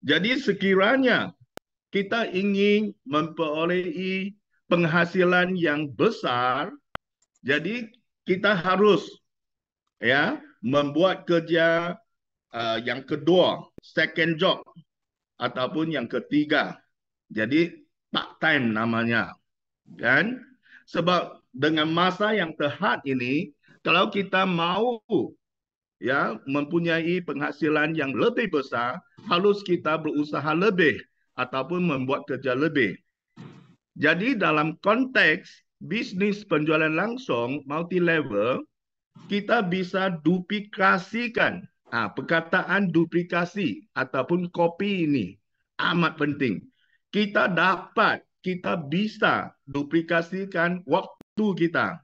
Jadi sekiranya kita ingin memperolehi penghasilan yang besar, jadi kita harus membuat kerja yang kedua, second job ataupun yang ketiga. Jadi part time namanya, kan? Sebab dengan masa yang terhad ini, kalau kita mau mempunyai penghasilan yang lebih besar, harus kita berusaha lebih ataupun membuat kerja lebih. Jadi dalam konteks bisnis penjualan langsung multi level, kita bisa duplikasikan. Perkataan duplikasi ataupun copy ini amat penting. Kita bisa duplikasikan waktu kita.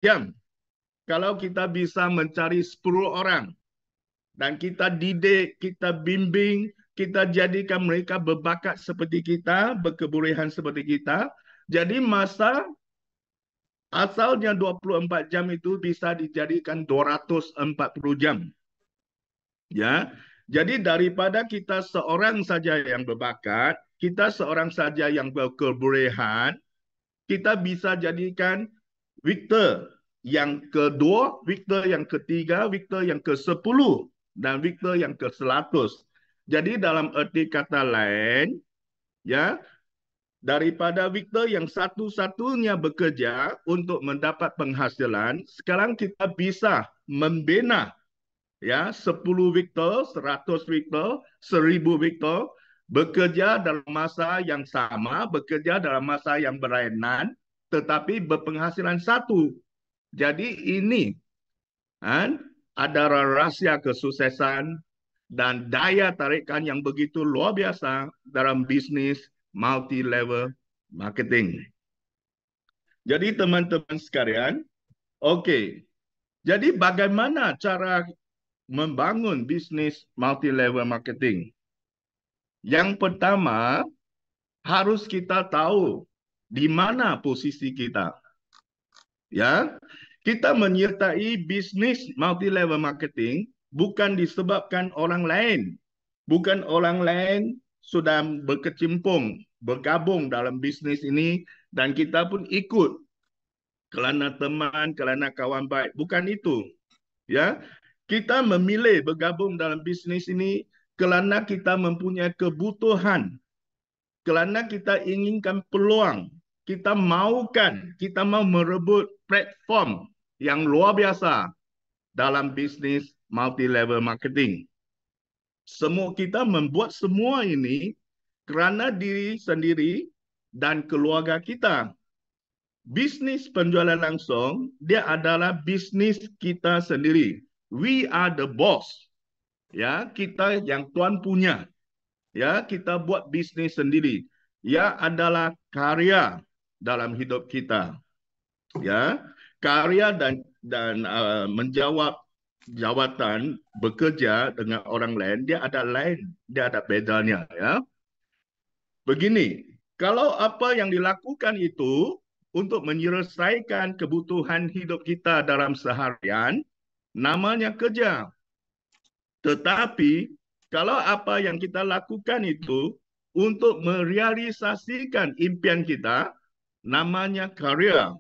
Jam, kalau kita bisa mencari 10 orang dan kita didik, kita bimbing, kita jadikan mereka berbakat seperti kita, berkebolehan seperti kita, jadi masa asalnya 24 jam itu bisa dijadikan 240 jam. Ya. Jadi daripada kita seorang saja yang berbakat, kita seorang saja yang berkebolehan, kita bisa jadikan Victor yang kedua, Victor yang ketiga, Victor yang ke-10 dan Victor yang ke-100. Jadi dalam erti kata lain, ya, daripada Victor yang satu-satunya bekerja untuk mendapat penghasilan, sekarang kita bisa membina 10 Victor, 100 Victor, 1000 Victor bekerja dalam masa yang sama, bekerja dalam masa yang berlainan, tetapi berpenghasilan satu. Jadi ini adalah rahsia kesuksesan dan daya tarikan yang begitu luar biasa dalam bisnis multi-level marketing. Jadi teman-teman sekalian, oke. Jadi bagaimana cara membangun bisnis multi-level marketing? Yang pertama, harus kita tahu di mana posisi kita. Ya, kita menyertai bisnis multi-level marketing bukan disebabkan orang lain. Bukan orang lain sudah berkecimpung, bergabung dalam bisnis ini dan kita pun ikut kerana teman, kerana kawan baik. Bukan itu. Ya, kita memilih bergabung dalam bisnis ini kerana kita mempunyai kebutuhan, kerana kita inginkan peluang, kita mau merebut platform yang luar biasa dalam bisnis multi-level marketing. Kita membuat semua ini kerana diri sendiri dan keluarga kita. Bisnis penjualan langsung, dia adalah bisnis kita sendiri. We are the boss. Ya, kita yang tuan punya. Ya, kita buat bisnis sendiri. Ya, adalah karya dalam hidup kita. Ya, karya dan menjawab jawatan bekerja dengan orang lain, dia ada bedanya. Ya, begini. Kalau apa yang dilakukan itu untuk menyelesaikan kebutuhan hidup kita dalam seharian, namanya kerja. Tetapi kalau apa yang kita lakukan itu untuk merealisasikan impian kita, namanya karya.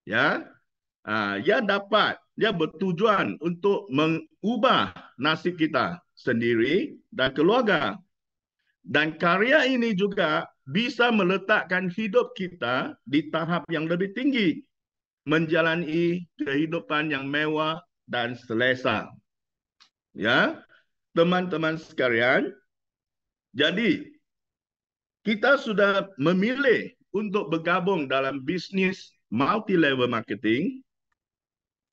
Ya, dia bertujuan untuk mengubah nasib kita sendiri dan keluarga. Dan karya ini juga bisa meletakkan hidup kita di tahap yang lebih tinggi, menjalani kehidupan yang mewah dan selesa. Ya, teman-teman sekalian, jadi kita sudah memilih untuk bergabung dalam bisnis multi-level marketing.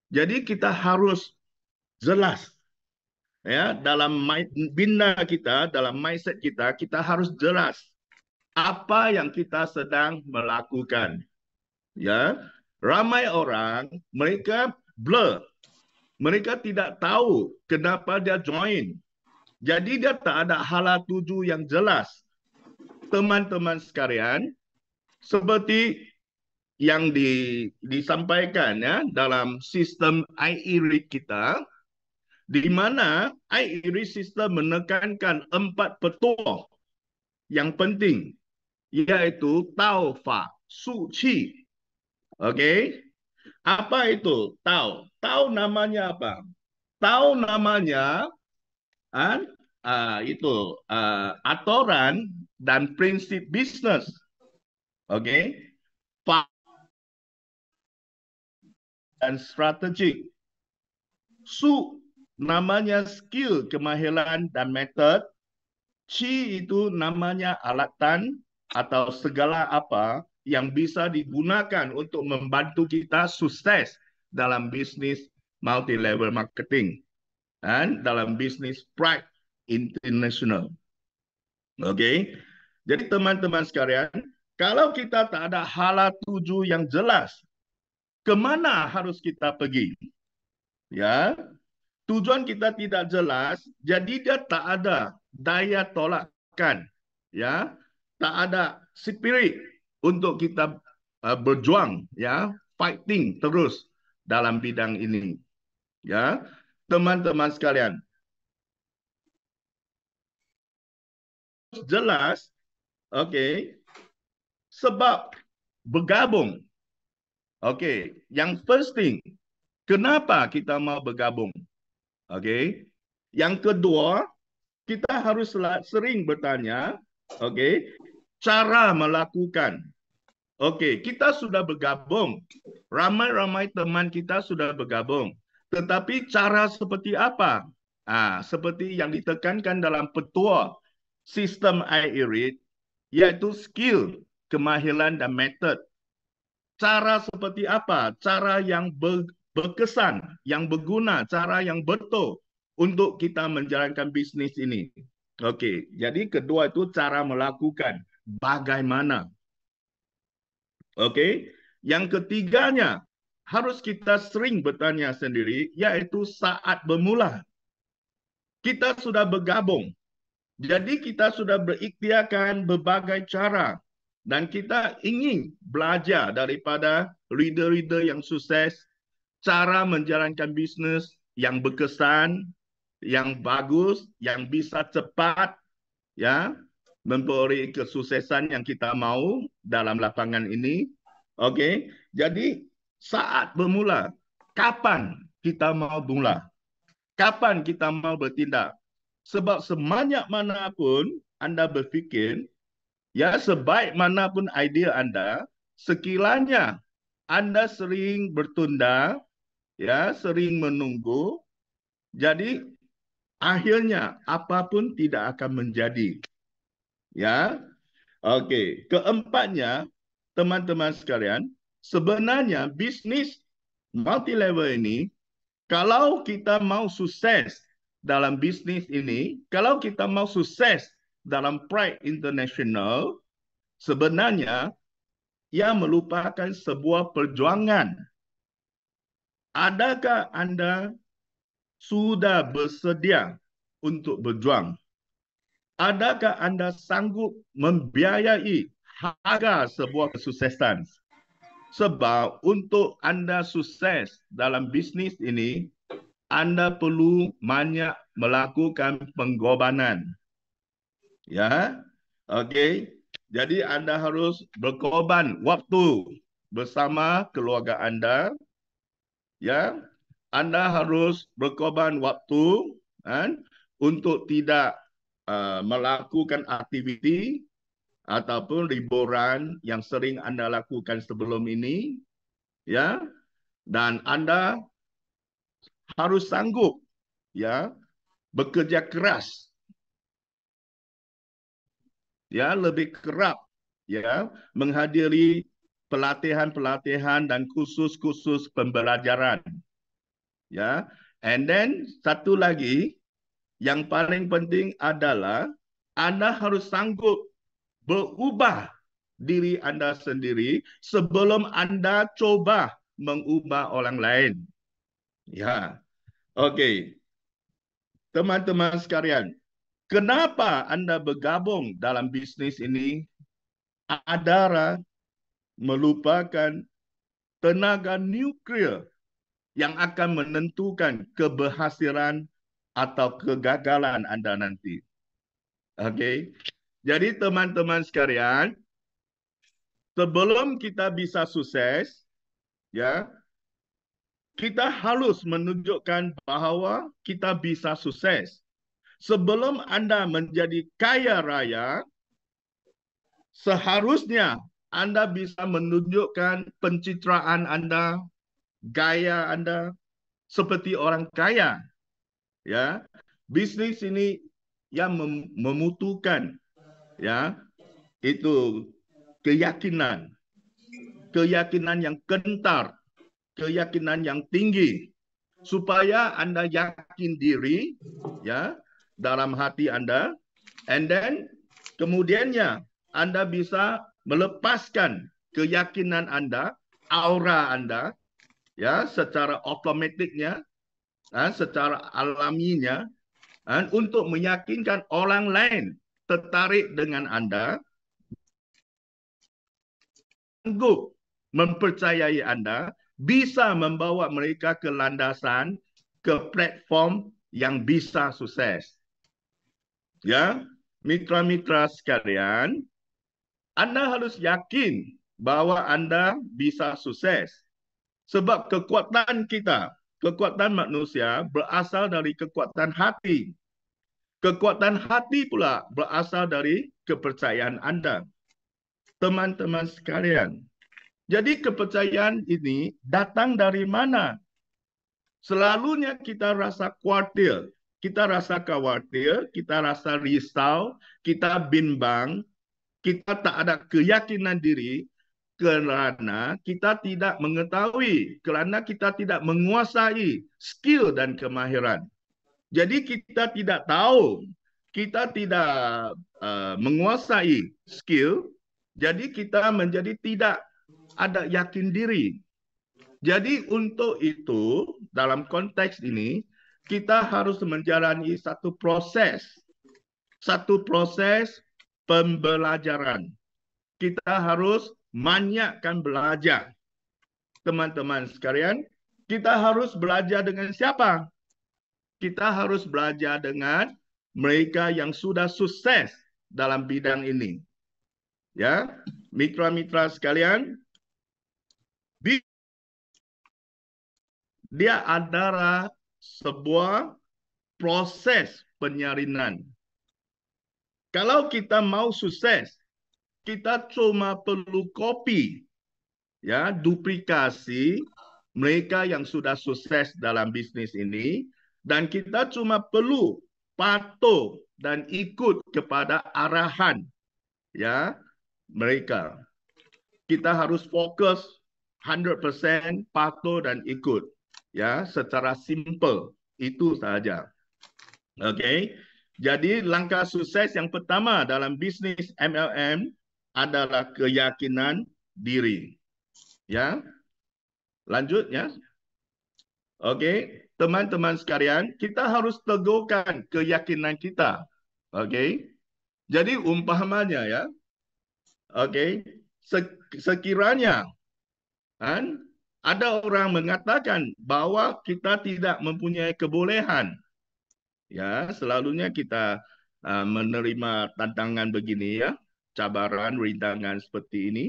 Jadi kita harus jelas dalam bina kita, dalam mindset kita, kita harus jelas apa yang kita sedang melakukan. Ya, ramai orang mereka blur, mereka tidak tahu kenapa dia join. Jadi dia tak ada hala tuju yang jelas. Teman-teman sekalian, seperti yang disampaikan dalam sistem IE-READ kita, di mana iIRIS System menekankan 4 petua yang penting, iaitu Tao, Fa, Su, Qi. Okey. Apa itu Tao? Tao namanya apa? Tao namanya itu aturan dan prinsip bisnes. Okey. Fa dan strategik. Su namanya skill, kemahiran dan metod. Qi itu namanya alatan atau segala apa yang bisa digunakan untuk membantu kita sukses dalam bisnis multi-level marketing dan dalam bisnis Pride International. Okey. Jadi teman-teman sekalian, kalau kita tak ada hala tuju yang jelas, ke mana harus kita pergi? Ya, tujuan kita tidak jelas, jadi dia tak ada daya tolakkan, ya, tak ada spirit untuk kita berjuang, ya, fighting terus dalam bidang ini, ya, teman-teman sekalian. Jelas, okey, sebab bergabung, okey, yang first thing, kenapa kita mau bergabung, okey, yang kedua, kita harus sering bertanya, okey, cara melakukan. Okey, kita sudah bergabung. Ramai-ramai teman kita sudah bergabung. Tetapi cara seperti apa? Seperti yang ditekankan dalam petua sistem iIRIS, iaitu skill, kemahiran dan metod. Cara seperti apa? Cara yang berkesan, yang berguna, cara yang betul untuk kita menjalankan bisnis ini. Okey, jadi kedua itu cara melakukan. Bagaimana? Okey, yang ketiganya harus kita sering bertanya sendiri, iaitu saat bermula. Kita sudah bergabung. Jadi kita sudah berikhtiarkan berbagai cara dan kita ingin belajar daripada leader-leader yang sukses, cara menjalankan bisnes yang berkesan, yang bagus, yang bisa cepat, ya, memberi kesuksesan yang kita mahu dalam lapangan ini. Okey, jadi saat bermula, kapan kita mau mula? Kapan kita mau bertindak? Sebab sebanyak manapun anda berfikir, ya, sebaik manapun idea anda, sekiranya anda sering bertunda, ya, sering menunggu, jadi akhirnya apapun tidak akan menjadi. Ya, okey. Keempatnya, teman-teman sekalian, sebenarnya bisnis multi-level ini, kalau kita mau sukses dalam bisnis ini, kalau kita mau sukses dalam Pride International, sebenarnya ia merupakan sebuah perjuangan. Adakah anda sudah bersedia untuk berjuang? Adakah anda sanggup membiayai harga sebuah kesuksesan? Sebab untuk anda sukses dalam bisnis ini, anda perlu banyak melakukan pengorbanan. Ya, okey. Jadi anda harus berkorban waktu bersama keluarga anda. Ya, anda harus berkorban waktu untuk tidak melakukan aktiviti ataupun liburan yang sering anda lakukan sebelum ini, ya, dan anda harus sanggup, ya, bekerja keras, ya, lebih kerap, ya, menghadiri pelatihan-pelatihan dan kursus-kursus pembelajaran, ya, and then satu lagi yang paling penting adalah anda harus sanggup berubah diri anda sendiri sebelum anda coba mengubah orang lain. Ya, okey. Teman-teman sekalian, kenapa anda bergabung dalam bisnis ini? Adalah merupakan tenaga nuklear yang akan menentukan keberhasilan atau kegagalan anda nanti. Okey. Jadi teman-teman sekalian, sebelum kita bisa sukses, ya, kita harus menunjukkan bahawa kita bisa sukses. Sebelum anda menjadi kaya raya, seharusnya anda bisa menunjukkan pencitraan anda, gaya anda seperti orang kaya. Ya, bisnis ini yang membutuhkan, ya, itu keyakinan yang kental, keyakinan yang tinggi, supaya anda yakin diri, ya, dalam hati anda, and then kemudiannya anda bisa melepaskan keyakinan anda, aura anda, ya, secara otomatiknya, secara alaminya, untuk meyakinkan orang lain tertarik dengan anda, sanggup mempercayai anda, bisa membawa mereka ke landasan, ke platform yang bisa sukses. Ya, mitra-mitra sekalian, anda harus yakin bahwa anda bisa sukses. Sebab kekuatan kita, kekuatan manusia berasal dari kekuatan hati. Kekuatan hati pula berasal dari kepercayaan anda. Teman-teman sekalian, jadi kepercayaan ini datang dari mana? Selalunya kita rasa khawatir, kita rasa risau, kita bimbang, kita tak ada keyakinan diri kerana kita tidak mengetahui, kerana kita tidak menguasai skill dan kemahiran. Jadi kita tidak tahu, kita tidak menguasai skill, jadi kita menjadi tidak ada yakin diri. Jadi untuk itu, dalam konteks ini, kita harus menjalani satu proses pembelajaran. Kita harus banyakkan belajar. Teman-teman sekalian, kita harus belajar dengan siapa? Kita harus belajar dengan mereka yang sudah sukses dalam bidang ini. Ya, mitra-mitra sekalian, dia adalah sebuah proses penyalinan. Kalau kita mau sukses, kita cuma perlu copy, ya, duplikasi mereka yang sudah sukses dalam bisnis ini, dan kita cuma perlu patuh dan ikut kepada arahan, ya, mereka. Kita harus fokus 100% patuh dan ikut, ya, secara simple itu saja. Okey. Jadi langkah sukses yang pertama dalam bisnis MLM adalah keyakinan diri. Ya. Lanjut, ya. Okey, teman-teman sekalian, kita harus teguhkan keyakinan kita. Okey. Jadi umpamanya, ya. Okey, sekiranya ada orang mengatakan bahawa kita tidak mempunyai kebolehan, ya, selalunya kita menerima tantangan begini, ya, cabaran, rintangan seperti ini.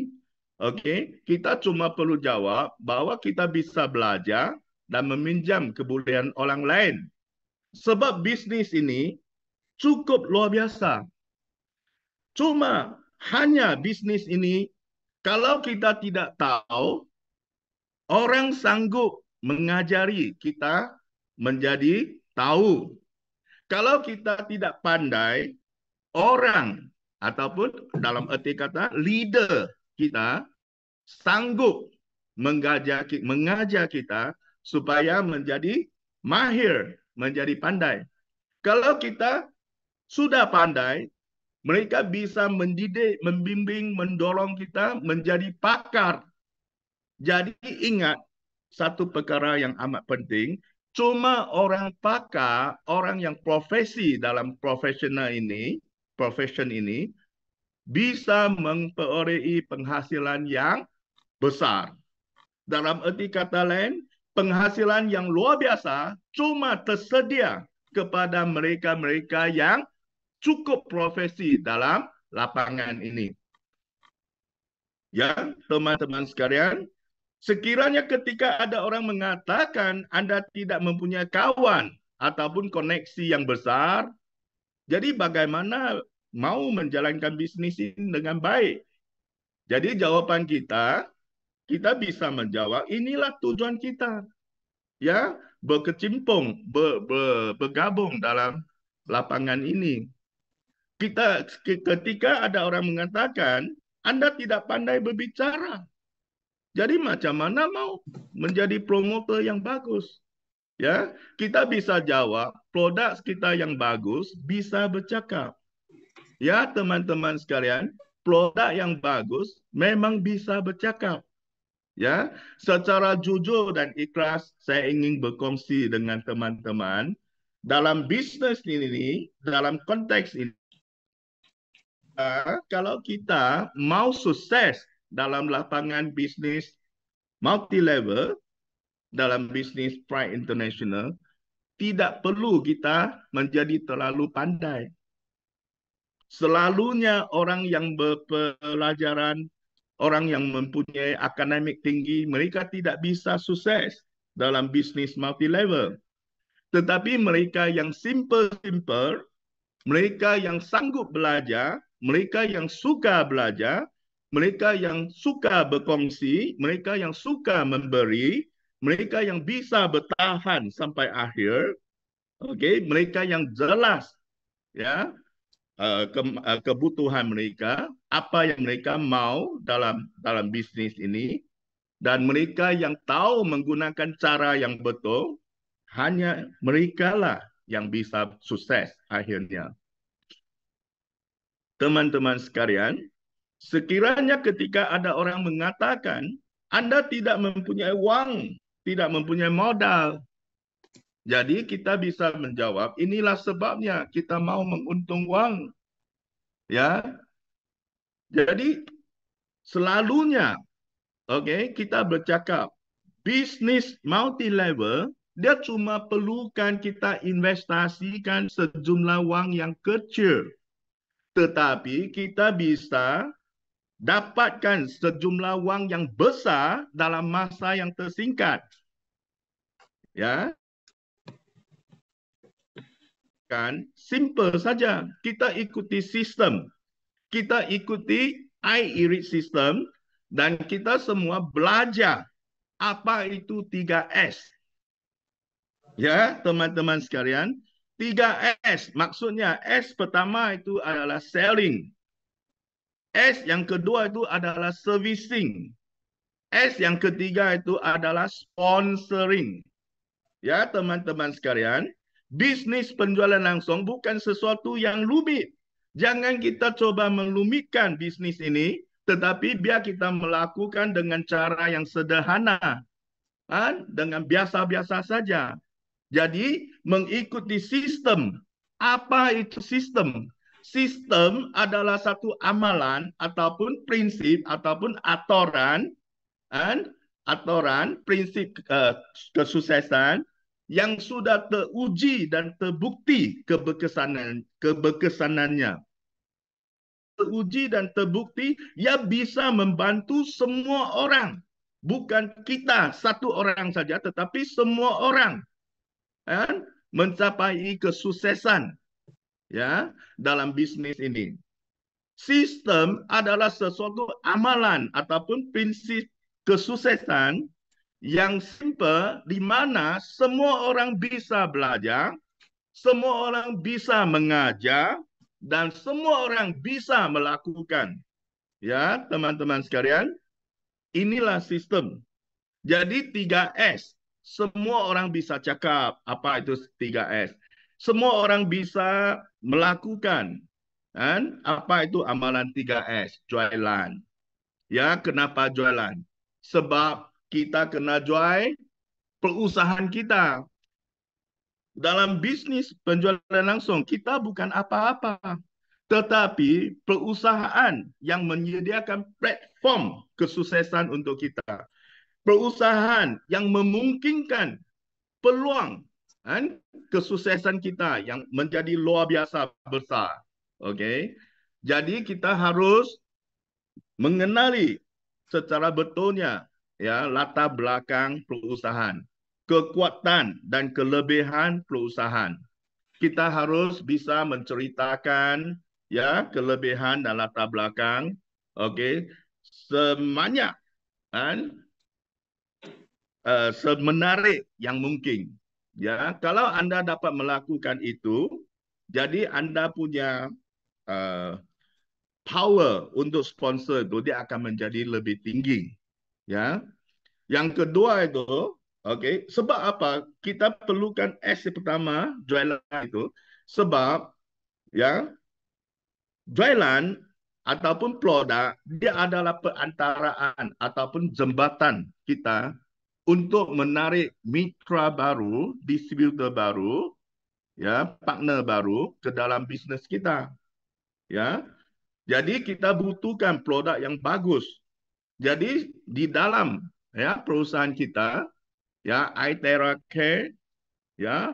Okey, kita cuma perlu jawab bahawa kita bisa belajar dan meminjam kebolehan orang lain. Sebab bisnis ini cukup luar biasa. Cuma hanya bisnis ini, kalau kita tidak tahu, orang sanggup mengajari kita menjadi tahu. Kalau kita tidak pandai, orang ataupun dalam erti kata leader kita sanggup mengajar kita supaya menjadi mahir, menjadi pandai. Kalau kita sudah pandai, mereka bisa mendidik, membimbing, mendorong kita menjadi pakar. Jadi ingat satu perkara yang amat penting, cuma orang pakar, orang yang profesi dalam profesion ini bisa memperoleh penghasilan yang besar. Dalam erti kata lain, penghasilan yang luar biasa cuma tersedia kepada mereka-mereka yang cukup profesi dalam lapangan ini. Ya, teman-teman sekalian, sekiranya ketika ada orang mengatakan Anda tidak mempunyai kawan ataupun koneksi yang besar, jadi bagaimana mau menjalankan bisnis ini dengan baik? Jadi jawaban kita bisa menjawab, inilah tujuan kita. Ya, bergabung dalam lapangan ini. Ketika ada orang mengatakan Anda tidak pandai berbicara, jadi macam mana mau menjadi promotor yang bagus? Ya, kita bisa jawab produk kita yang bagus bisa bercakap. Ya, teman-teman sekalian, produk yang bagus memang bisa bercakap. Ya, secara jujur dan ikhlas saya ingin berkongsi dengan teman-teman dalam bisnes ini, dalam konteks ini. Kalau kita mau sukses dalam lapangan bisnis multi-level, dalam bisnis Pride International, tidak perlu kita menjadi terlalu pandai. Selalunya orang yang berpelajaran, orang yang mempunyai akademik tinggi, mereka tidak bisa sukses dalam bisnis multi-level. Tetapi mereka yang simple, mereka yang sanggup belajar, mereka yang suka belajar, mereka yang suka berkongsi, mereka yang suka memberi, mereka yang bisa bertahan sampai akhir, mereka yang jelas ya kebutuhan mereka, apa yang mereka mau dalam bisnis ini, dan mereka yang tahu menggunakan cara yang betul, hanya mereka lah yang bisa sukses akhirnya. Teman-teman sekalian, sekiranya ketika ada orang mengatakan Anda tidak mempunyai uang, tidak mempunyai modal, jadi kita bisa menjawab, inilah sebabnya kita mau menguntung uang. Ya, jadi selalunya, kita bercakap bisnis multi-level, dia cuma perlukan kita investasikan sejumlah wang yang kecil. Tetapi kita bisa dapatkan sejumlah wang yang besar dalam masa yang tersingkat. Ya. Kan simple saja. Kita ikuti sistem. Kita ikuti iIRIT system dan kita semua belajar apa itu 3S. Ya, teman-teman sekalian, 3S maksudnya S pertama itu adalah selling. S yang kedua itu adalah servicing. S yang ketiga itu adalah sponsoring. Ya, teman-teman sekalian, bisnis penjualan langsung bukan sesuatu yang rumit. Jangan kita coba melumitkan bisnis ini, tetapi biar kita melakukan dengan cara yang sederhana, dengan biasa-biasa saja. Jadi, mengikuti sistem. Apa itu sistem? Sistem adalah satu amalan ataupun prinsip ataupun aturan, prinsip kesuksesan yang sudah teruji dan terbukti keberkesanannya. Teruji dan terbukti, ia bisa membantu semua orang. Bukan kita satu orang saja, tetapi semua orang mencapai kesuksesan ya dalam bisnis ini. Sistem adalah sesuatu amalan ataupun prinsip kesuksesan yang simple di mana semua orang bisa belajar, semua orang bisa mengajar, dan semua orang bisa melakukan. Ya, teman-teman sekalian, inilah sistem. Jadi 3S. Semua orang bisa cakap apa itu 3S. Semua orang bisa melakukan. Dan apa itu amalan 3S? Jualan. Ya, kenapa jualan? Sebab kita kena jual perusahaan kita. Dalam bisnis penjualan langsung, kita bukan apa-apa. Tetapi perusahaan yang menyediakan platform kesuksesan untuk kita. Perusahaan yang memungkinkan peluang dan kesuksesan kita yang menjadi luar biasa besar. Okey. Jadi kita harus mengenali secara betulnya ya latar belakang perusahaan, kekuatan dan kelebihan perusahaan. Kita harus bisa menceritakan ya kelebihan dan latar belakang, okey, sebanyak kan semenarik yang mungkin. Ya, kalau anda dapat melakukan itu, jadi anda punya uh, power untuk sponsor itu dia akan menjadi lebih tinggi. Ya, yang kedua itu, okey, sebab apa kita perlukan S yang pertama jualan itu? Sebab ya jualan ataupun produk dia adalah perantaraan ataupun jembatan kita untuk menarik mitra baru, distributor baru, ya, partner baru ke dalam bisnes kita. Ya. Jadi kita butuhkan produk yang bagus. Jadi di dalam ya perusahaan kita ya iTerra Care ya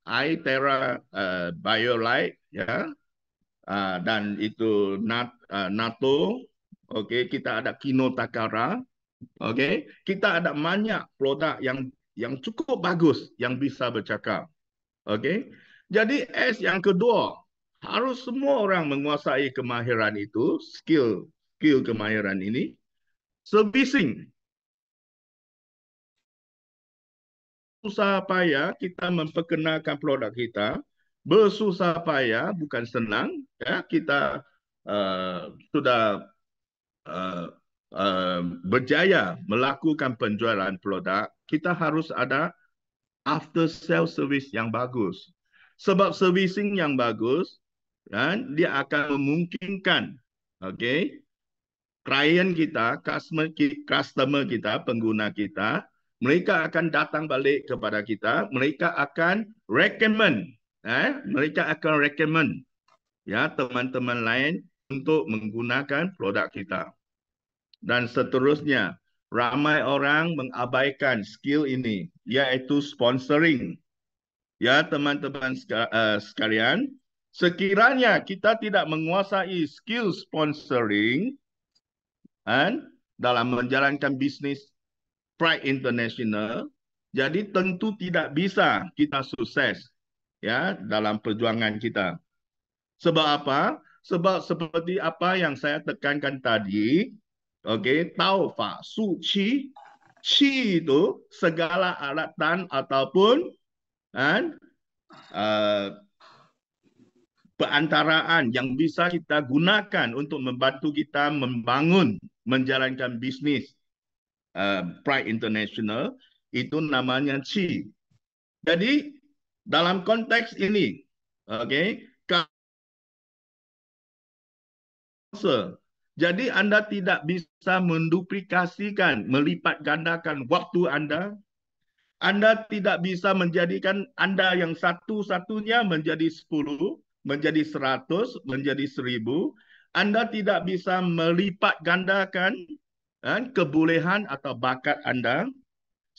iTerra BioLite ya dan itu NATO, okey, kita ada Kino Takara, okey, kita ada banyak produk yang cukup bagus yang bisa bercakap, okey. Jadi S yang kedua harus semua orang menguasai kemahiran itu, skill kemahiran ini, servicing. Susah payah kita memperkenalkan produk kita, bersusah payah bukan senang ya kita sudah uh, berjaya melakukan penjualan produk, kita harus ada after sale service yang bagus. Sebab servicing yang bagus kan dia akan memungkinkan klien kita, customer kita, pengguna kita, mereka akan datang balik kepada kita, mereka akan recommend ya teman-teman lain untuk menggunakan produk kita. Dan seterusnya, ramai orang mengabaikan skill ini, yaitu sponsoring. Ya, teman-teman sekalian, sekiranya kita tidak menguasai skill sponsoring dalam menjalankan bisnis Pride International, jadi tentu tidak bisa kita sukses ya dalam perjuangan kita. Sebab apa? Sebab seperti apa yang saya tekankan tadi, okey, taufa, suci, chi itu segala alatan ataupun kan, perantaraan yang bisa kita gunakan untuk membantu kita membangun, menjalankan bisnis Pride International, itu namanya chi. Jadi dalam konteks ini, okey, jadi anda tidak bisa menduplikasikan, melipat gandakan waktu anda. Anda tidak bisa menjadikan anda yang satu-satunya menjadi 10, menjadi 100, menjadi 1000. Anda tidak bisa melipat gandakan kebolehan atau bakat anda.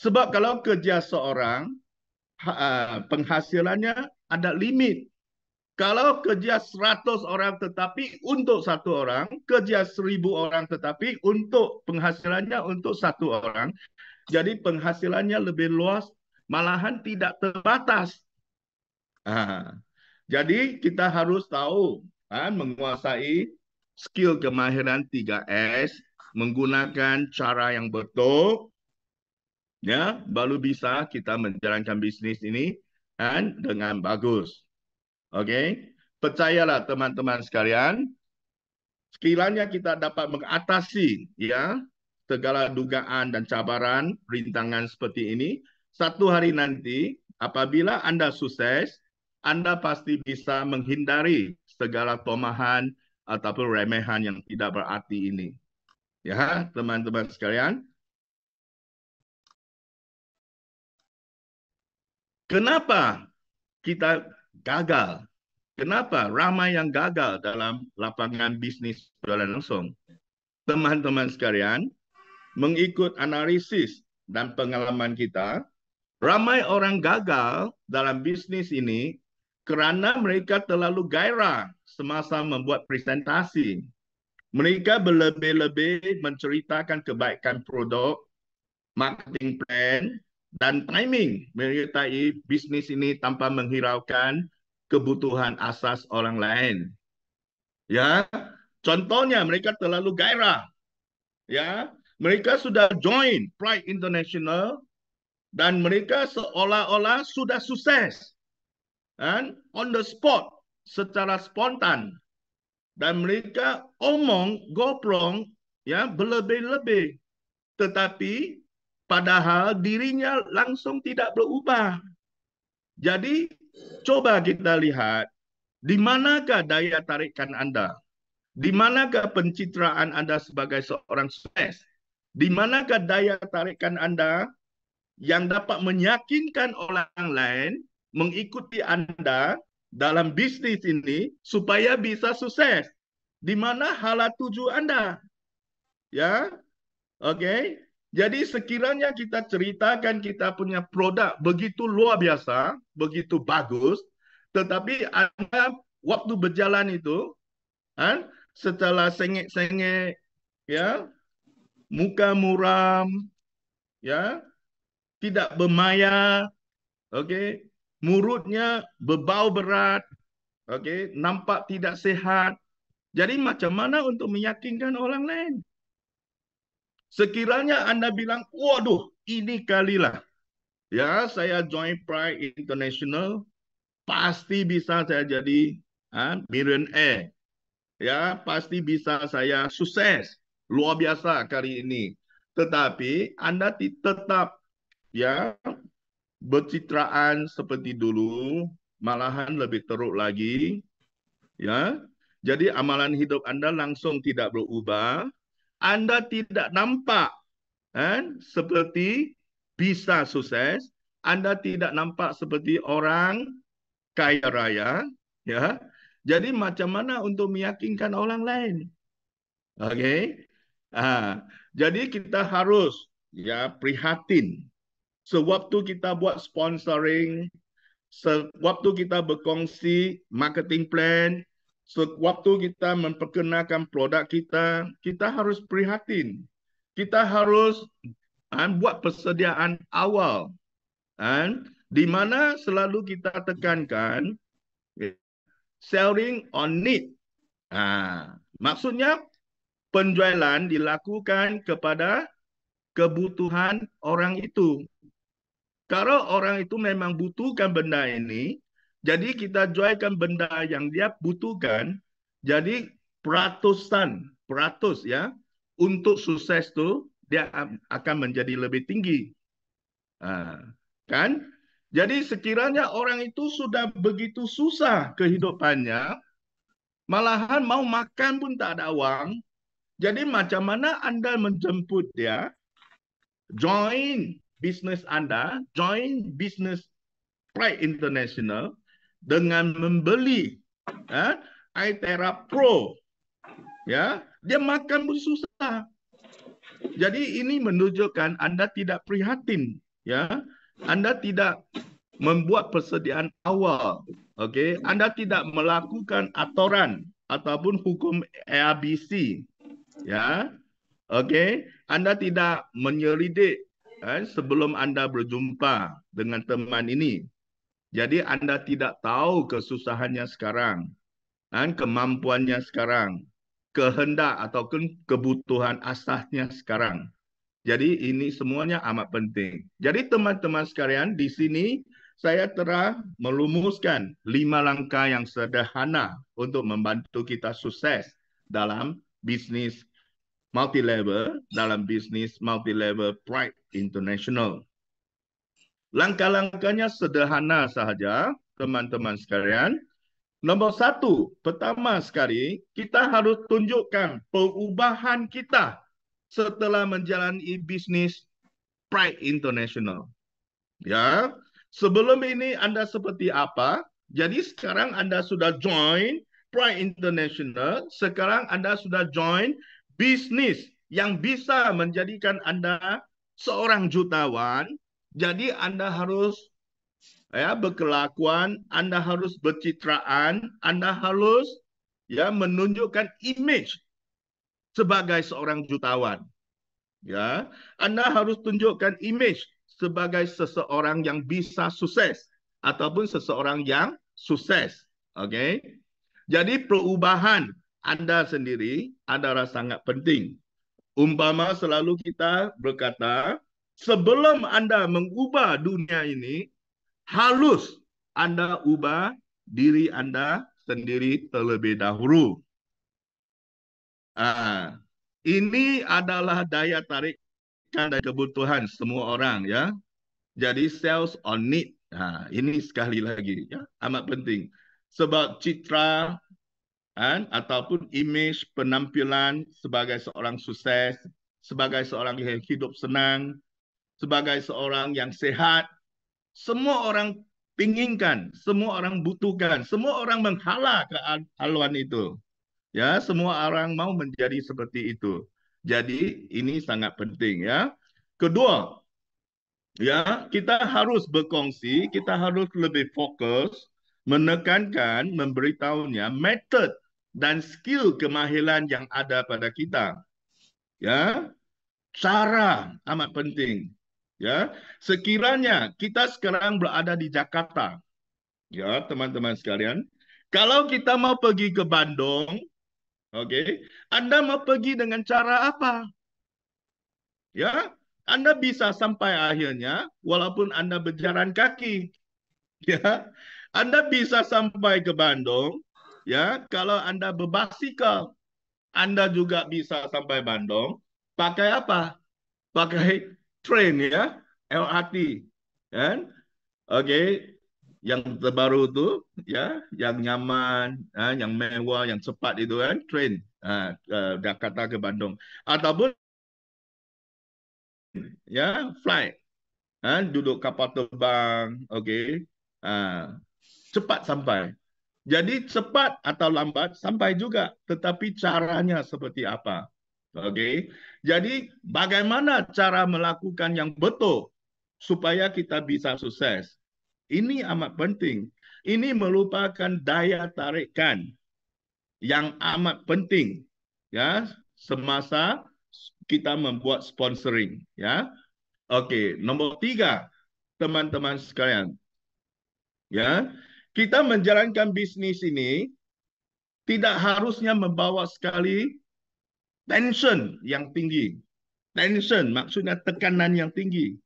Sebab kalau kerja seorang, penghasilannya ada limit. Kalau kerja 100 orang tetapi untuk satu orang, kerja 1000 orang tetapi untuk penghasilannya untuk satu orang, jadi penghasilannya lebih luas, malahan tidak terbatas. Jadi kita harus tahu, menguasai skill kemahiran 3S, menggunakan cara yang betul, ya, baru bisa kita menjalankan bisnis ini dengan bagus. Okey, percayalah teman-teman sekalian, sekiranya kita dapat mengatasi ya segala dugaan dan cabaran rintangan seperti ini, satu hari nanti apabila anda sukses, anda pasti bisa menghindari segala tomahan ataupun remehan yang tidak berarti ini. Ya, teman-teman sekalian. Kenapa kita gagal? Kenapa ramai yang gagal dalam lapangan bisnis jualan langsung? Teman-teman sekalian, mengikut analisis dan pengalaman kita, Ramai orang gagal dalam bisnis ini kerana mereka terlalu gairah semasa membuat presentasi. Mereka berlebih-lebih menceritakan kebaikan produk, marketing plan, dan timing menyertai bisnis ini tanpa menghiraukan kebutuhan asas orang lain. Ya, contohnya mereka terlalu gairah. Ya, mereka sudah join Pride International dan mereka seolah-olah sudah sukses, kan? On the spot, secara spontan, dan mereka omong goplong, ya, berlebih-lebih, tetapi padahal dirinya langsung tidak berubah. Jadi coba kita lihat di manakah daya tarikan Anda, di manakah pencitraan Anda sebagai seorang sukses, di manakah daya tarikan Anda yang dapat meyakinkan orang lain mengikuti Anda dalam bisnis ini supaya bisa sukses. Di mana hala tuju Anda? Ya, okey. Jadi sekiranya kita ceritakan kita punya produk begitu luar biasa, begitu bagus, tetapi Anda waktu berjalan itu, kan, setelah sengit-sengit, ya, muka muram, ya, tidak bermaya, okey, murutnya berbau berat, okey, nampak tidak sihat. Jadi macam mana untuk meyakinkan orang lain? Sekiranya Anda bilang, waduh, ini kalilah, ya, saya join Pride International, pasti bisa saya jadi millionaire, ya, pasti bisa saya sukses, luar biasa kali ini. Tetapi Anda tetap, ya, bercitraan seperti dulu, malahan lebih teruk lagi, ya. Jadi amalan hidup Anda langsung tidak berubah. Anda tidak nampak, seperti bisa sukses. Anda tidak nampak seperti orang kaya raya, ya. Jadi macam mana untuk meyakinkan orang lain? Okey. Jadi kita harus, ya, prihatin. Sewaktu kita buat sponsoring, sewaktu kita berkongsi marketing plan, sewaktu kita memperkenalkan produk kita, kita harus prihatin. Kita harus buat persediaan awal, di mana selalu kita tekankan selling on need. Maksudnya penjualan dilakukan kepada kebutuhan orang itu. Kalau orang itu memang butuhkan benda ini, jadi kita jualkan benda yang dia butuhkan, jadi peratus, ya, untuk sukses tu dia akan menjadi lebih tinggi. Kan? Jadi sekiranya orang itu sudah begitu susah kehidupannya, malahan mau makan pun tak ada wang, jadi macam mana Anda menjemput dia, join bisnes Anda, join bisnes Pride International dengan membeli iTera Pro, ya, dia makan pun susah. Jadi ini menunjukkan Anda tidak prihatin, ya, Anda tidak membuat persediaan awal, okey, Anda tidak melakukan aturan ataupun hukum ABC, ya, okey, Anda tidak menyelidik sebelum Anda berjumpa dengan teman ini. Jadi Anda tidak tahu kesusahannya sekarang, kemampuannya sekarang, kehendak ataupun kebutuhan asasnya sekarang. Jadi ini semuanya amat penting. Jadi teman-teman sekalian, di sini saya telah merumuskan 5 langkah yang sederhana untuk membantu kita sukses dalam bisnis multi-level, dalam bisnis multi-level Pride International. Langkah-langkahnya sederhana sahaja, teman-teman sekalian. Nombor 1, pertama sekali, kita harus tunjukkan perubahan kita setelah menjalani bisnis Pride International. Ya, sebelum ini Anda seperti apa? Jadi sekarang Anda sudah join Pride International, sekarang Anda sudah join bisnis yang bisa menjadikan Anda seorang jutawan, Jadi Anda harus berkelakuan, Anda harus bercitraan, Anda harus menunjukkan image sebagai seorang jutawan. Ya, Anda harus tunjukkan image sebagai seseorang yang bisa sukses ataupun seseorang yang sukses. Oke. Jadi perubahan Anda sendiri adalah sangat penting. Umpama selalu kita berkata, sebelum Anda mengubah dunia ini, harus Anda ubah diri Anda sendiri terlebih dahulu. Ini adalah daya tarik dan kebutuhan semua orang, ya. Jadi sales on need. Ini sekali lagi ya amat penting. Sebab citra ataupun image penampilan sebagai seorang sukses, sebagai seorang yang hidup senang, sebagai seorang yang sehat, semua orang pinginkan, semua orang butuhkan, semua orang menghala kehaluan itu. Ya, semua orang mau menjadi seperti itu. Jadi ini sangat penting, ya. Kedua, ya, kita harus berkongsi, kita harus lebih fokus menekankan, memberitahunya metode dan skill kemahiran yang ada pada kita. Ya, cara amat penting. Ya, sekiranya kita sekarang berada di Jakarta, ya teman-teman sekalian, kalau kita mau pergi ke Bandung, Anda mau pergi dengan cara apa? Ya, Anda bisa sampai akhirnya walaupun Anda berjalan kaki. Ya, Anda bisa sampai ke Bandung. Ya, kalau Anda berbasikal, Anda juga bisa sampai Bandung. Pakai apa? Pakai train, ya, LRT, kan? Yang terbaru itu, ya, yang nyaman, yang mewah, yang cepat itu kan, train, Jakarta ke Bandung, ataupun ya flight, duduk kapal terbang, cepat sampai. Jadi cepat atau lambat sampai juga, tetapi caranya seperti apa? Jadi bagaimana cara melakukan yang betul supaya kita bisa sukses? Ini amat penting. Ini merupakan daya tarikan yang amat penting, ya, semasa kita membuat sponsoring, ya. Nombor 3, teman-teman sekalian, ya, kita menjalankan bisnis ini tidak harusnya membawa sekali tension yang tinggi. Tension maksudnya tekanan yang tinggi.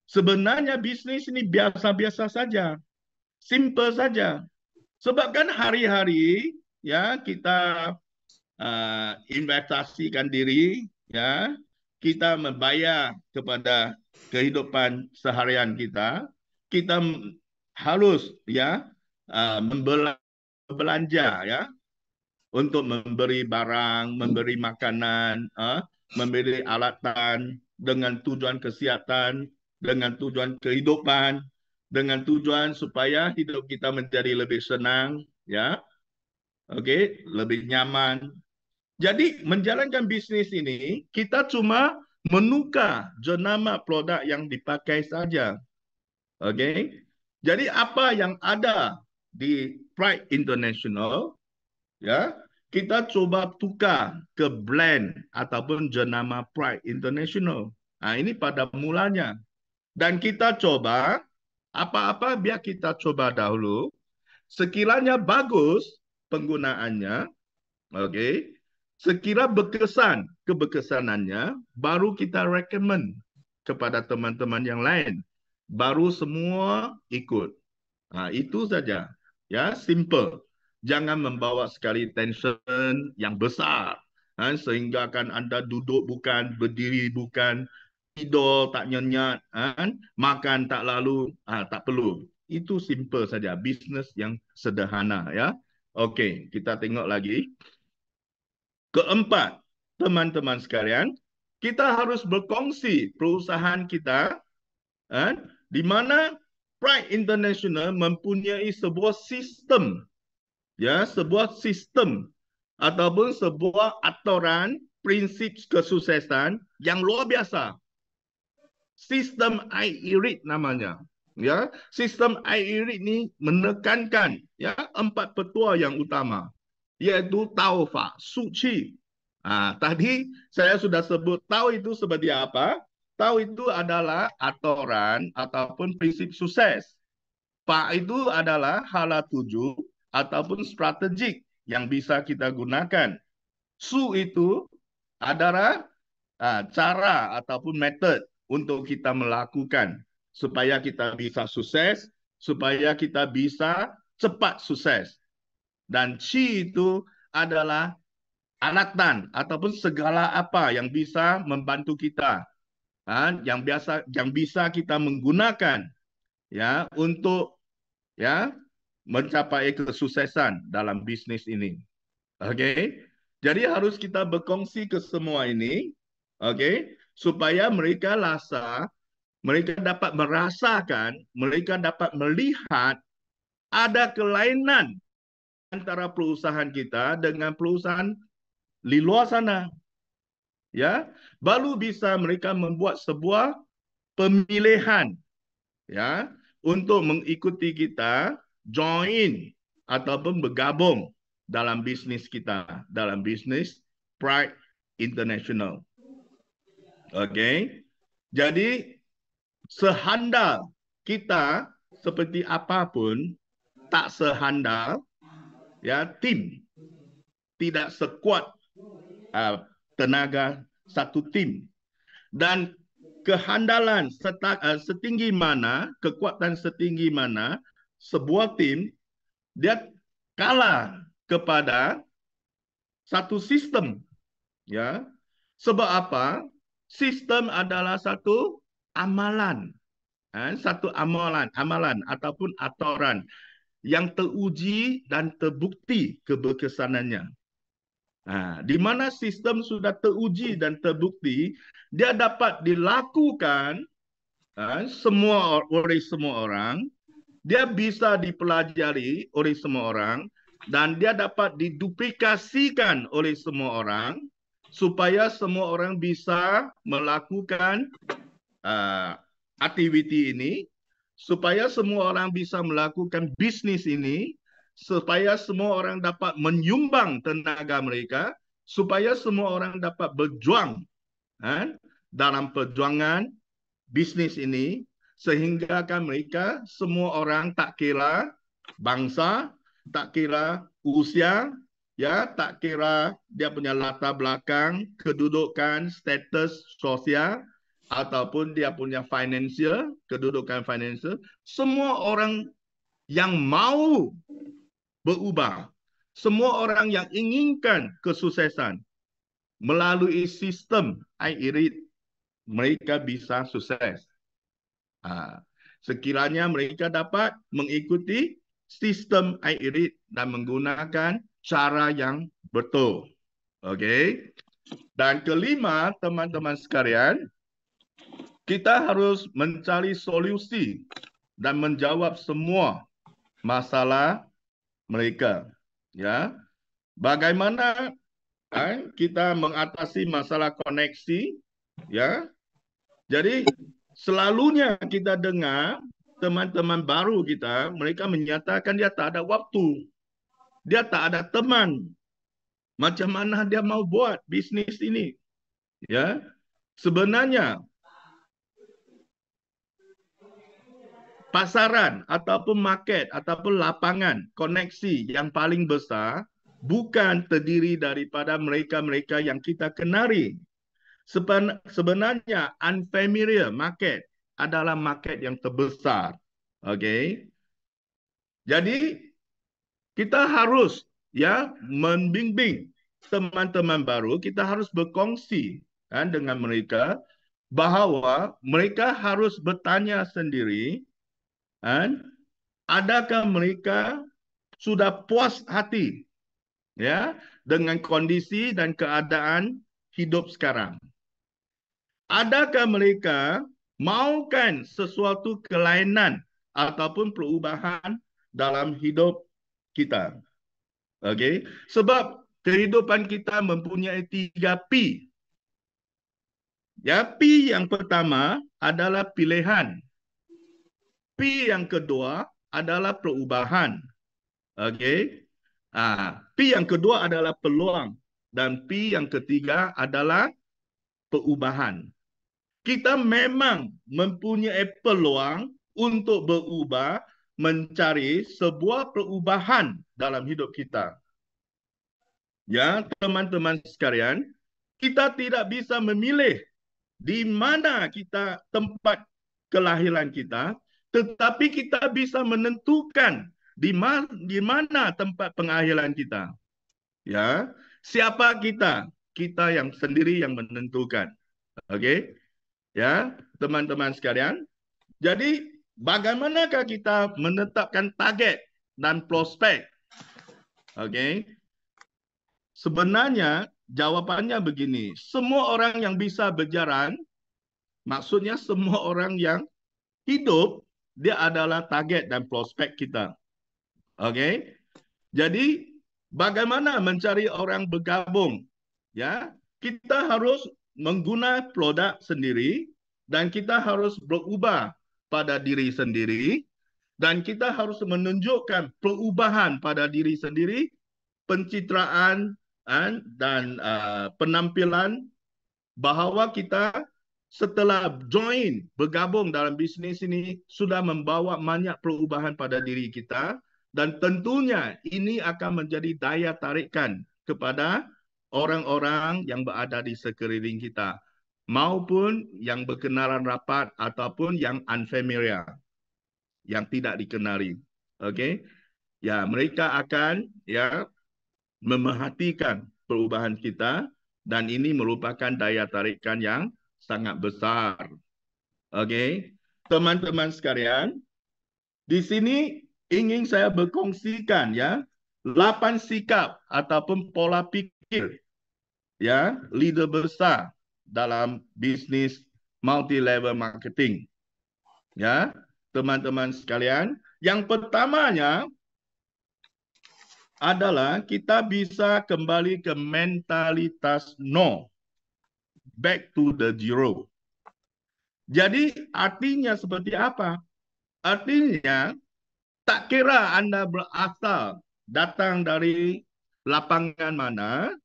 Sebenarnya bisnis ini biasa-biasa saja, simple saja. Sebab kan hari-hari ya kita investasikan diri, ya, kita membayar kepada kehidupan seharian kita, kita harus ya membelanja, ya, untuk memberi barang, memberi makanan, memberi alatan dengan tujuan kesihatan, dengan tujuan kehidupan, dengan tujuan supaya hidup kita menjadi lebih senang, ya, lebih nyaman. Jadi menjalankan bisnis ini kita cuma menukar jenama produk yang dipakai saja. Jadi apa yang ada di Pride International, ya, kita coba tukar ke brand ataupun jenama Pride International. Ini pada mulanya. Dan kita coba apa-apa biar kita coba dahulu. Sekiranya bagus penggunaannya, sekira berkesan keberkesanannya, baru kita recommend kepada teman-teman yang lain. Baru semua ikut. Itu saja. Ya, simple. Jangan membawa sekali tension yang besar. Sehingga kan Anda duduk bukan, berdiri bukan, tidur tak nyenyak, makan tak lalu, tak perlu. Itu simple saja. Bisnes yang sederhana, ya. Kita tengok lagi. Keempat, teman-teman sekalian, kita harus berkongsi perusahaan kita, di mana Pride International mempunyai sebuah sistem, ya, sebuah sistem ataupun sebuah aturan prinsip kesuksesan yang luar biasa. Sistem iRead namanya. Ya, sistem iRead ni menekankan ya 4 petua yang utama, iaitu taufa, suci. Tadi saya sudah sebut tahu itu seperti apa. Tahu itu adalah aturan ataupun prinsip sukses. Fa itu adalah hala tuju ataupun strategik yang bisa kita gunakan. Su itu adalah cara ataupun metode untuk kita melakukan supaya kita bisa sukses, supaya kita bisa cepat sukses. Dan Ci itu adalah alatan ataupun segala apa yang bisa membantu kita, yang bisa kita menggunakan ya untuk ya mencapai kesuksesan dalam bisnis ini. Okey. Jadi harus kita berkongsi ke semua ini, okey, supaya mereka rasa, mereka dapat merasakan, mereka dapat melihat ada kelainan antara perusahaan kita dengan perusahaan di luar sana. Ya, baru bisa mereka membuat sebuah pemilihan ya untuk mengikuti kita, join ataupun bergabung dalam bisnis kita, dalam bisnis Pride International. Okey. Jadi sehandal kita seperti apapun, tak sehandal ya tim, tidak sekuat tenaga satu tim. Dan kehandalan setinggi mana, kekuatan setinggi mana sebuah tim, dia kalah kepada satu sistem. Ya, sebab apa? Sistem adalah satu amalan, satu amalan ataupun aturan yang teruji dan terbukti keberkesanannya. Di mana sistem sudah teruji dan terbukti, dia dapat dilakukan oleh semua orang, dia bisa dipelajari oleh semua orang, dan dia dapat diduplikasikan oleh semua orang, supaya semua orang bisa melakukan aktiviti ini, supaya semua orang bisa melakukan bisnis ini, supaya semua orang dapat menyumbang tenaga mereka, supaya semua orang dapat berjuang dalam perjuangan bisnis ini, sehingga kan mereka semua orang tak kira bangsa, tak kira usia, ya, tak kira dia punya latar belakang, kedudukan, status sosial, ataupun dia punya financial, kedudukan financial, semua orang yang mau berubah, semua orang yang inginkan kesuksesan melalui sistem iRead, mereka bisa sukses. Sekiranya mereka dapat mengikuti sistem iRead dan menggunakan cara yang betul. Okey. Dan kelima, teman-teman sekalian, kita harus mencari solusi dan menjawab semua masalah mereka. Ya, bagaimana kita mengatasi masalah koneksi? Ya, jadi selalunya kita dengar teman-teman baru kita, mereka menyatakan dia tak ada waktu, dia tak ada teman. Macam mana dia mau buat bisnis ini? Ya, sebenarnya pasaran ataupun market ataupun lapangan koneksi yang paling besar bukan terdiri daripada mereka-mereka yang kita kenali. Sebenarnya unfamiliar market adalah market yang terbesar. Okey. Jadi kita harus ya membimbing teman-teman baru, kita harus berkongsi dengan mereka bahawa mereka harus bertanya sendiri, adakah mereka sudah puas hati ya dengan kondisi dan keadaan hidup sekarang. Adakah mereka mahukan sesuatu kelainan ataupun perubahan dalam hidup kita? Okey, sebab kehidupan kita mempunyai 3 P. Ya, P yang pertama adalah pilihan. P yang kedua adalah perubahan. Okey. P yang kedua adalah peluang dan P yang ketiga adalah perubahan. Kita memang mempunyai peluang untuk berubah, mencari sebuah perubahan dalam hidup kita. Ya, teman-teman sekalian, kita tidak bisa memilih di mana kita tempat kelahiran kita, tetapi kita bisa menentukan di mana tempat pengakhiran kita. Ya, siapa kita? Kita yang sendiri yang menentukan. Okey? Ya, teman-teman sekalian. Jadi, bagaimanakah kita menetapkan target dan prospek? Okey. Sebenarnya jawapannya begini, semua orang yang bisa berjalan, maksudnya semua orang yang hidup, dia adalah target dan prospek kita. Okey. Jadi bagaimana mencari orang bergabung? Ya, kita harus menggunakan produk sendiri dan kita harus berubah pada diri sendiri dan kita harus menunjukkan perubahan pada diri sendiri, pencitraan dan penampilan bahawa kita setelah join, bergabung dalam bisnis ini sudah membawa banyak perubahan pada diri kita dan tentunya ini akan menjadi daya tarikan kepada orang-orang yang berada di sekeliling kita maupun yang berkenalan rapat ataupun yang unfamiliar, yang tidak dikenali. Okey? Ya, mereka akan memerhatikan perubahan kita dan ini merupakan daya tarikan yang sangat besar. Okey. Teman-teman sekalian, di sini ingin saya berkongsikan 8 sikap ataupun pola pikir leader besar dalam bisnis multi level marketing. Ya, teman-teman sekalian, yang pertamanya adalah kita bisa kembali ke mentalitas no. Back to the zero. Jadi artinya seperti apa? Artinya tak kira Anda berasal datang dari lapangan mana,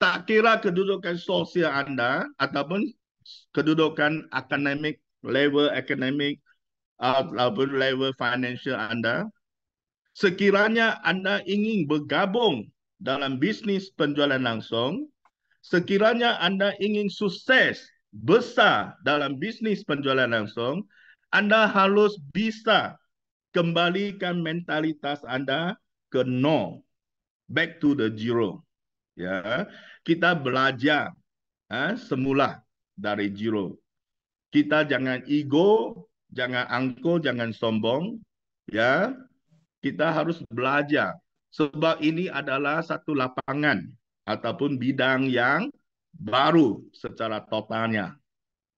tak kira kedudukan sosial Anda ataupun kedudukan akademik ataupun level financial Anda, sekiranya Anda ingin bergabung dalam bisnis penjualan langsung, sekiranya Anda ingin sukses besar dalam bisnis penjualan langsung, Anda harus bisa kembalikan mentalitas Anda ke nol, back to the zero. Ya, kita belajar semula dari zero. Kita jangan ego, jangan angkuh, jangan sombong. Ya, kita harus belajar sebab ini adalah satu lapangan ataupun bidang yang baru secara totalnya.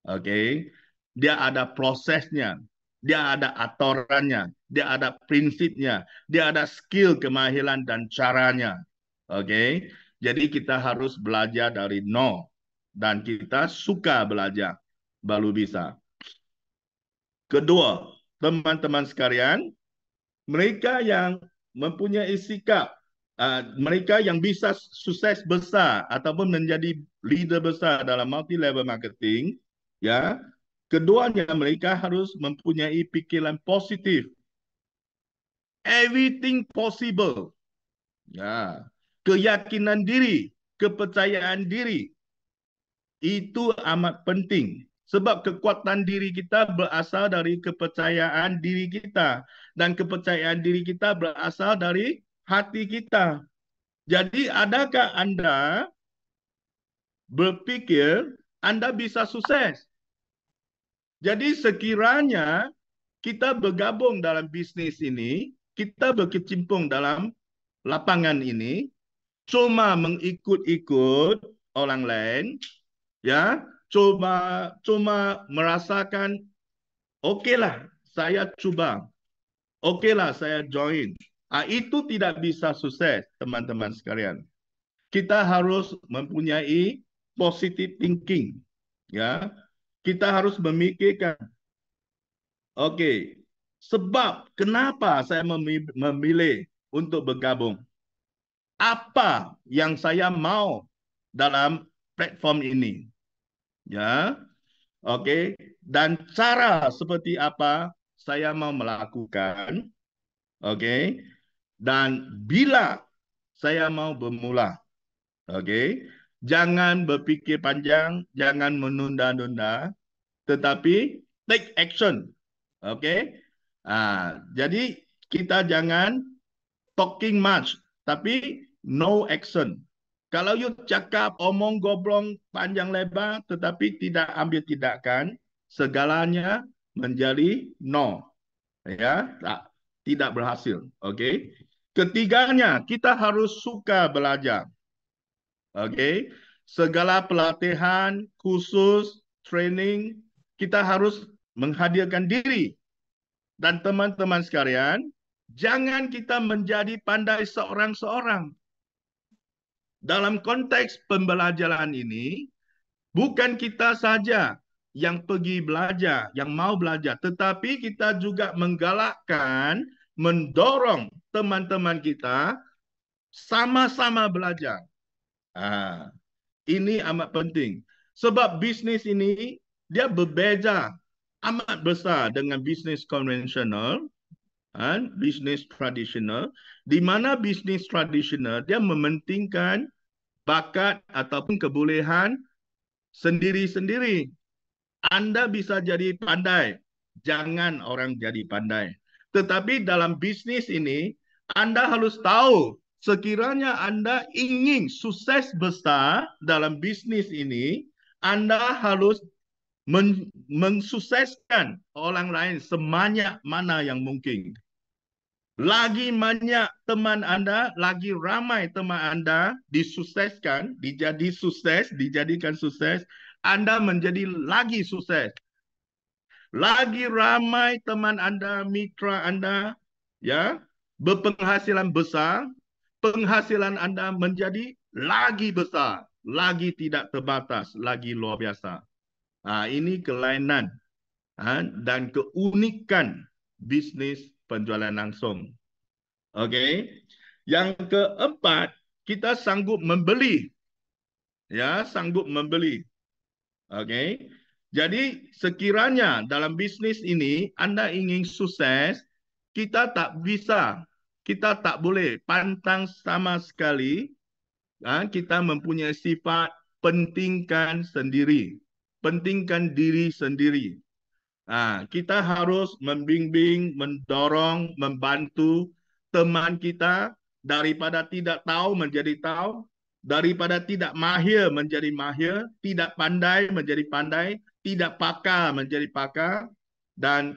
Okey. Dia ada prosesnya, dia ada aturannya, dia ada prinsipnya, dia ada skill, kemahiran dan caranya. Okey. Jadi kita harus belajar dari nol dan kita suka belajar baru bisa. Kedua, teman-teman sekalian, mereka yang mempunyai sikap, mereka yang bisa sukses besar ataupun menjadi leader besar dalam multi level marketing, keduanya mereka harus mempunyai pikiran positif. Everything possible. Keyakinan diri, kepercayaan diri itu amat penting. Sebab kekuatan diri kita berasal dari kepercayaan diri kita. Dan kepercayaan diri kita berasal dari hati kita. Jadi adakah Anda berfikir Anda bisa sukses? Jadi sekiranya kita bergabung dalam bisnis ini, kita berkecimpung dalam lapangan ini, cuma mengikut-ikut orang lain, cuma merasakan okeylah saya cuba, okeylah saya join. Itu tidak bisa sukses, teman-teman sekalian. Kita harus mempunyai positive thinking. Ya, kita harus memikirkan, oke, sebab kenapa saya memilih untuk bergabung? Apa yang saya mau dalam platform ini? Ya, oke. Dan cara seperti apa saya mau melakukan? Oke. Dan bila saya mau bermula, oke. Jangan berfikir panjang, jangan menunda-nunda, tetapi take action. Oke. Jadi kita jangan talking much, tapi no action. Kalau you cakap omong goblong panjang lebar, tetapi tidak ambil tindakan, segalanya menjadi no. Ya, tidak berhasil. Oke. Ketiganya, kita harus suka belajar. Oke. Segala pelatihan, khusus, training, kita harus menghadirkan diri. Dan teman-teman sekalian, jangan kita menjadi pandai seorang-seorang. Dalam konteks pembelajaran ini, bukan kita saja yang pergi belajar, yang mau belajar, tetapi kita juga menggalakkan, mendorong teman-teman kita sama-sama belajar. Ini amat penting. Sebab bisnis ini dia berbeza amat besar dengan bisnis konvensional, bisnis tradisional, di mana bisnis tradisional dia mementingkan bakat ataupun kebolehan sendiri-sendiri. Anda bisa jadi pandai, jangan orang jadi pandai. Tetapi dalam bisnis ini, Anda harus tahu, sekiranya Anda ingin sukses besar dalam bisnis ini, Anda harus mensukseskan orang lain sebanyak mana yang mungkin. Lagi banyak teman Anda, lagi ramai teman Anda disukseskan, dijadikan sukses, Anda menjadi lagi sukses. Lagi ramai teman Anda, mitra Anda, ya, berpenghasilan besar, penghasilan Anda menjadi lagi besar, lagi tidak terbatas, lagi luar biasa. Ini kelainan dan keunikan bisnis penjualan langsung. Oke. Yang keempat, kita sanggup membeli. Ya, sanggup membeli. Oke. Jadi sekiranya dalam bisnis ini Anda ingin sukses, kita tak bisa, kita tak boleh pantang sama sekali. Kita mempunyai sifat pentingkan sendiri, pentingkan diri sendiri. Kita harus membimbing, mendorong, membantu teman kita daripada tidak tahu menjadi tahu, daripada tidak mahir menjadi mahir, tidak pandai menjadi pandai, tidak pakar menjadi pakar, dan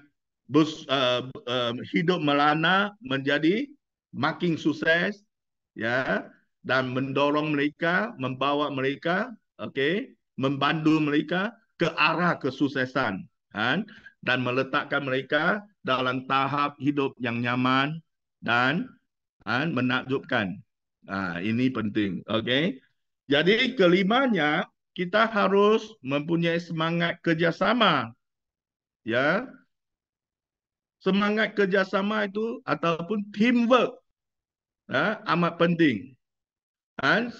hidup melana menjadi makin sukses, ya, dan mendorong mereka, membawa mereka, membantu mereka ke arah kesuksesan, dan meletakkan mereka dalam tahap hidup yang nyaman dan menakjubkan. Ini penting. Jadi kelimanya, kita harus mempunyai semangat kerjasama. Ya, semangat kerjasama itu ataupun teamwork amat penting.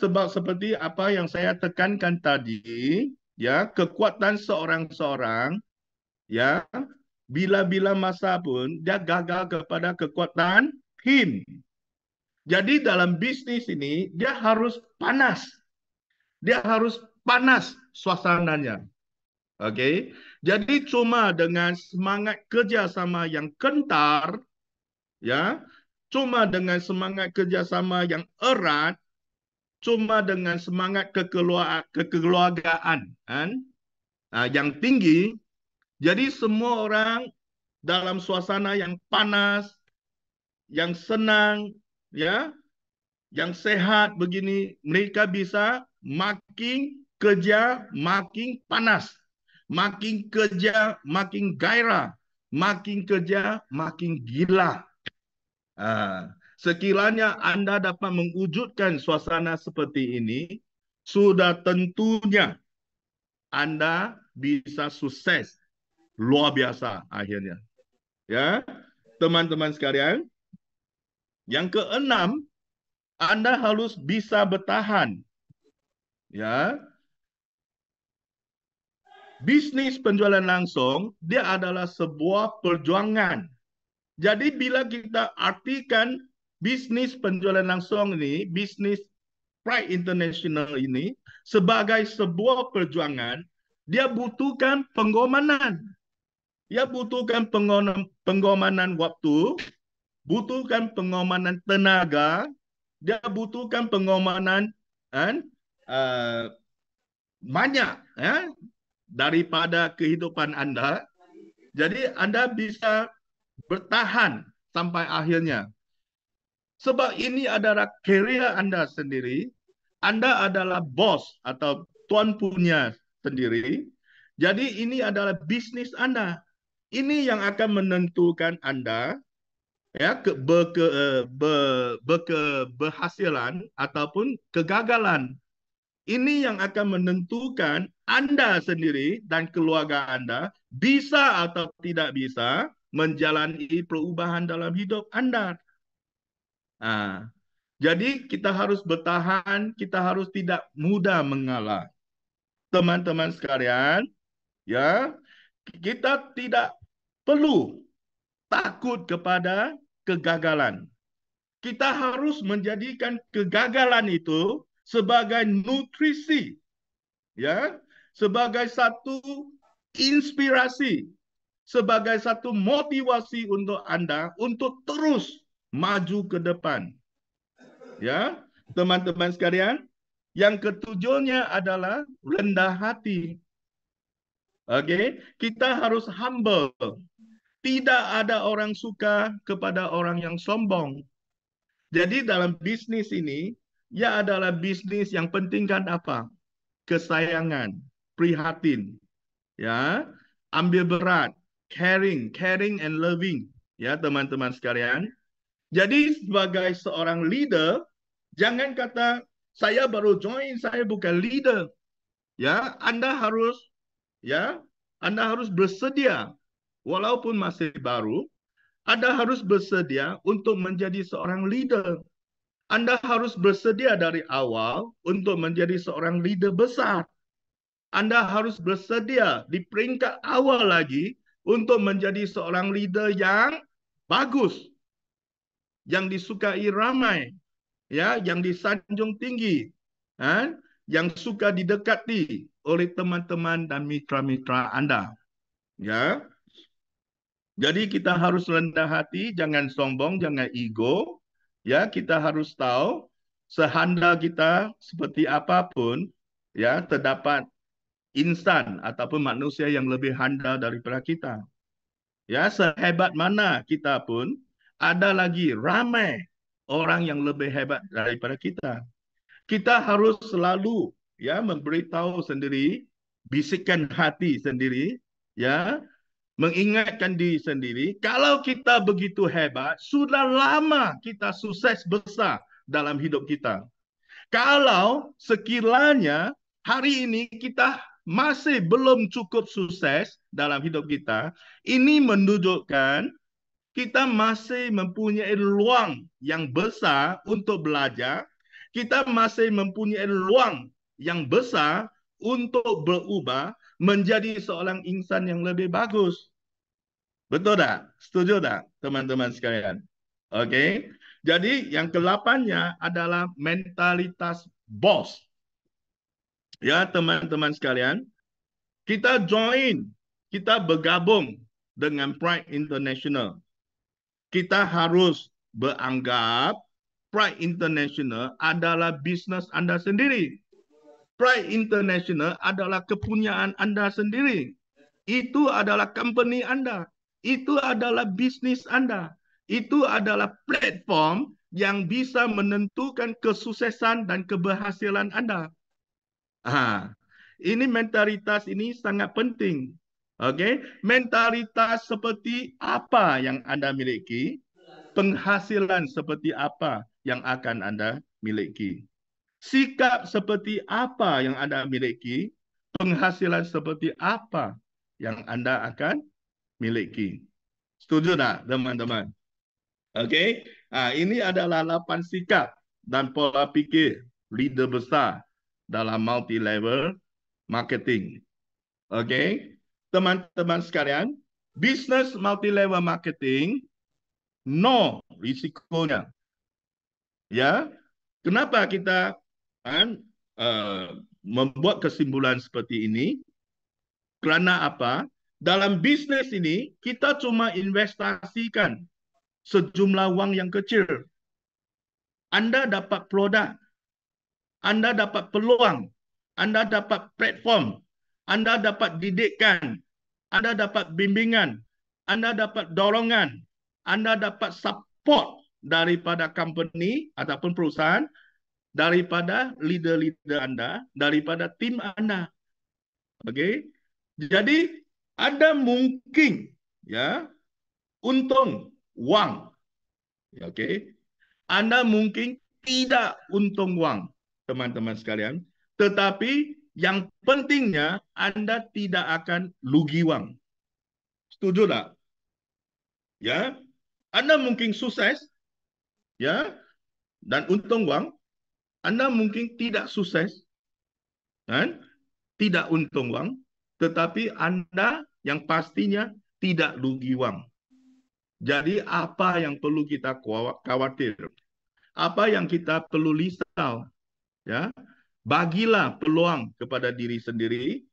Sebab seperti apa yang saya tekankan tadi, ya, kekuatan seorang-seorang, ya, bila-bila masa pun dia gagal kepada kekuatan tim. Jadi dalam bisnis ini dia harus panas. Dia harus panas suasananya. Jadi cuma dengan semangat kerjasama yang kentar, ya, cuma dengan semangat kerjasama yang erat, cuma dengan semangat kekeluargaan yang tinggi, jadi semua orang dalam suasana yang panas, yang senang, ya, yang sehat begini, mereka bisa makin kerja makin panas, makin kerja makin gairah, makin kerja makin gila. Sekiranya Anda dapat mewujudkan suasana seperti ini, sudah tentunya Anda bisa sukses luar biasa akhirnya. Ya, teman-teman sekalian, yang keenam, Anda harus bisa bertahan. Ya, bisnis penjualan langsung dia adalah sebuah perjuangan. Jadi bila kita artikan bisnis penjualan langsung ini, bisnis Pride International ini sebagai sebuah perjuangan, dia butuhkan pengorbanan. Dia butuhkan pengorbanan waktu, butuhkan pengorbanan tenaga, dia butuhkan pengorbanan uh, banyak daripada kehidupan Anda. Jadi Anda bisa bertahan sampai akhirnya. Sebab ini adalah kerja Anda sendiri. Anda adalah bos atau tuan punya sendiri. Jadi ini adalah bisnis Anda. Ini yang akan menentukan Anda ya berhasilan ataupun kegagalan. Ini yang akan menentukan Anda sendiri dan keluarga Anda bisa atau tidak bisa menjalani perubahan dalam hidup Anda. Jadi kita harus bertahan, kita harus tidak mudah mengalah. Teman-teman sekalian, ya, kita tidak perlu takut kepada kegagalan. Kita harus menjadikan kegagalan itu sebagai nutrisi, ya, sebagai satu inspirasi, sebagai satu motivasi untuk Anda untuk terus maju ke depan. Ya, teman-teman sekalian, yang ketujuhnya adalah rendah hati. Oke, kita harus humble. Tidak ada orang suka kepada orang yang sombong. Jadi dalam bisnis ini, ya adalah bisnis yang pentingkan apa? Kesayangan, prihatin, ya, ambil berat, caring and loving, ya teman-teman sekalian. Jadi sebagai seorang leader, jangan kata saya baru join, saya bukan leader. Ya, Anda harus bersedia walaupun masih baru, Anda harus bersedia untuk menjadi seorang leader. Anda harus bersedia dari awal untuk menjadi seorang leader besar. Anda harus bersedia di peringkat awal lagi untuk menjadi seorang leader yang bagus, yang disukai ramai, ya, yang disanjung tinggi, yang suka didekati oleh teman-teman dan mitra-mitra Anda. Ya, jadi kita harus rendah hati, jangan sombong, jangan ego. Ya, kita harus tahu sehandal kita seperti apapun, ya, terdapat insan ataupun manusia yang lebih handal daripada kita. Ya, sehebat mana kita pun ada lagi ramai orang yang lebih hebat daripada kita. Kita harus selalu ya memberitahu sendiri, bisikan hati sendiri, ya, mengingatkan diri sendiri, kalau kita begitu hebat, sudah lama kita sukses besar dalam hidup kita. Kalau sekiranya hari ini kita masih belum cukup sukses dalam hidup kita, ini menunjukkan kita masih mempunyai ruang yang besar untuk belajar, kita masih mempunyai ruang yang besar untuk berubah menjadi seorang insan yang lebih bagus. Betul tak? Setuju tak, teman-teman sekalian? Oke. Jadi yang ke-8-nya adalah mentalitas bos. Ya, teman-teman sekalian, kita join, kita bergabung dengan Pride International. Kita harus beranggap Pride International adalah bisnis Anda sendiri. Pride International adalah kepunyaan Anda sendiri. Itu adalah company Anda. Itu adalah bisnis Anda. Itu adalah platform yang bisa menentukan kesuksesan dan keberhasilan Anda. Ini mentalitas ini sangat penting. Oke, mentalitas seperti apa yang Anda miliki, penghasilan seperti apa yang akan Anda miliki. Sikap seperti apa yang Anda miliki, penghasilan seperti apa yang Anda akan miliki. Setuju tak, teman-teman? Okey. Ini adalah 8 sikap dan pola pikir leader besar dalam multi-level marketing. Okey. Teman-teman sekalian, bisnes multi-level marketing no risikonya. Ya. Kenapa kita membuat kesimpulan seperti ini? Kerana apa? Dalam bisnes ini, kita cuma investasikan sejumlah wang yang kecil. Anda dapat produk, Anda dapat peluang, Anda dapat platform, Anda dapat didikan, Anda dapat bimbingan, Anda dapat dorongan, Anda dapat support daripada company ataupun perusahaan, daripada leader-leader Anda, daripada tim Anda. Okey. Jadi ada mungkin ya untung wang. Okey. Anda mungkin tidak untung wang, teman-teman sekalian. Tetapi yang pentingnya Anda tidak akan rugi wang. Setuju tak? Ya. Anda mungkin sukses ya dan untung wang. Anda mungkin tidak sukses kan? Tidak untung wang, tetapi Anda yang pastinya tidak rugi wang. Jadi apa yang perlu kita khawatir? Apa yang kita perlu risau? Ya, bagilah peluang kepada diri sendiri,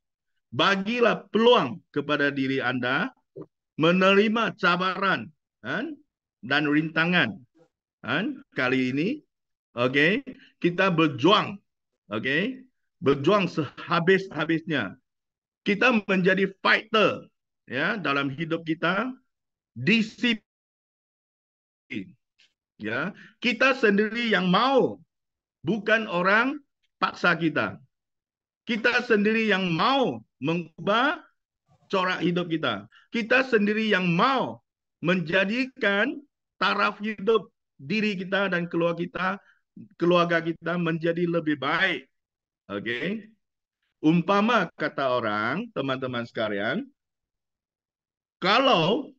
bagilah peluang kepada diri Anda menerima cabaran dan rintangan. Kali ini, okey, kita berjuang, okey, berjuang sehabis-habisnya. Kita menjadi fighter ya dalam hidup kita, disiplin. Ya, kita sendiri yang mau, bukan orang paksa kita. Kita sendiri yang mau mengubah corak hidup kita. Kita sendiri yang mau menjadikan taraf hidup diri kita dan keluarga kita menjadi lebih baik. Okey. Umpama kata orang, teman-teman sekalian, kalau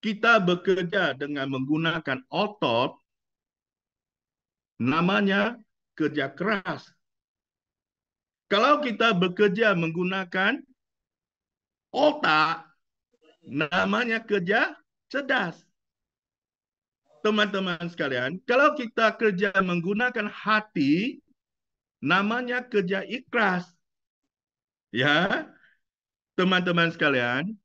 kita bekerja dengan menggunakan otot, namanya kerja keras. Kalau kita bekerja menggunakan otak, namanya kerja cerdas. Teman-teman sekalian, kalau kita kerja menggunakan hati, namanya kerja ikhlas. Ya, teman-teman sekalian,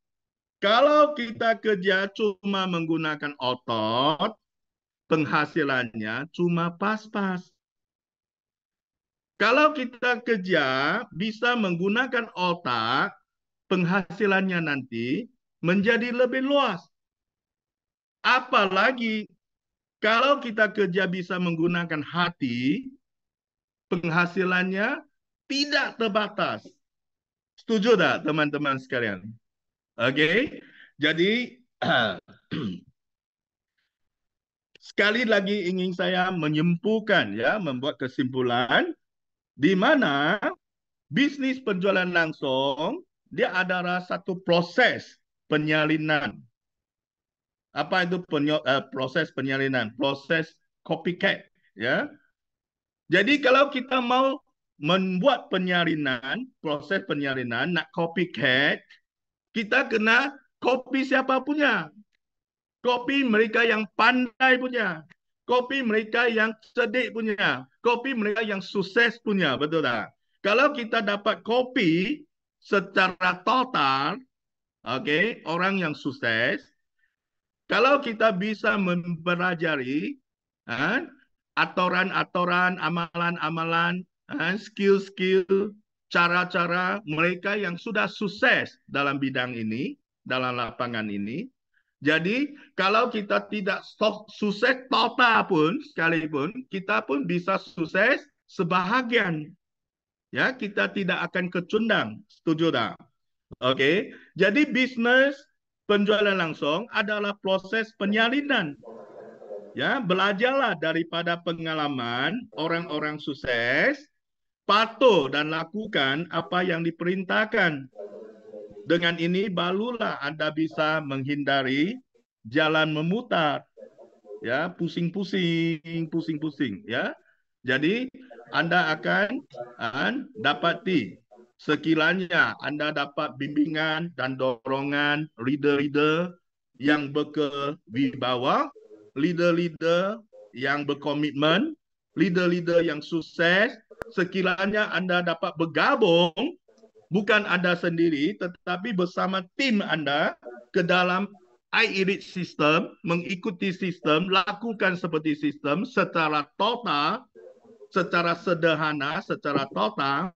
kalau kita kerja cuma menggunakan otot, penghasilannya cuma pas-pas. Kalau kita kerja bisa menggunakan otak, penghasilannya nanti menjadi lebih luas. Apalagi kalau kita kerja bisa menggunakan hati, penghasilannya tidak terbatas. Setuju tak teman-teman sekalian? Okey. Jadi sekali lagi ingin saya menyimpulkan ya, membuat kesimpulan di mana bisnis penjualan langsung dia adalah satu proses penyalinan. Apa itu proses penyalinan? Proses copycat ya. Jadi kalau kita mau membuat penyalinan, proses penyalinan, nak copycat, kita kena copy siapa punya. Copy mereka yang pandai punya. Copy mereka yang cerdik punya. Copy mereka yang sukses punya. Betul tak? Kalau kita dapat copy secara total, okay, orang yang sukses, kalau kita bisa mempelajari aturan-aturan, amalan-amalan, skill-skill, cara-cara mereka yang sudah sukses dalam bidang ini, dalam lapangan ini. Jadi kalau kita tidak sukses total pun, sekalipun, kita pun bisa sukses sebahagian. Ya, kita tidak akan kecundang. Setuju tak? Okey. Jadi bisnes penjualan langsung adalah proses penyalinan. Ya, belajarlah daripada pengalaman orang-orang sukses. patuh dan lakukan apa yang diperintahkan. Dengan ini barulah Anda bisa menghindari jalan memutar, ya, pusing-pusing, ya. Jadi Anda akan dapati sekiranya Anda dapat bimbingan dan dorongan leader-leader yang berkewibawa, leader-leader yang berkomitmen, leader-leader yang sukses, sekiranya Anda dapat bergabung, bukan Anda sendiri, tetapi bersama tim Anda ke dalam iIRIS system, mengikuti sistem, lakukan seperti sistem secara total, secara sederhana, secara total,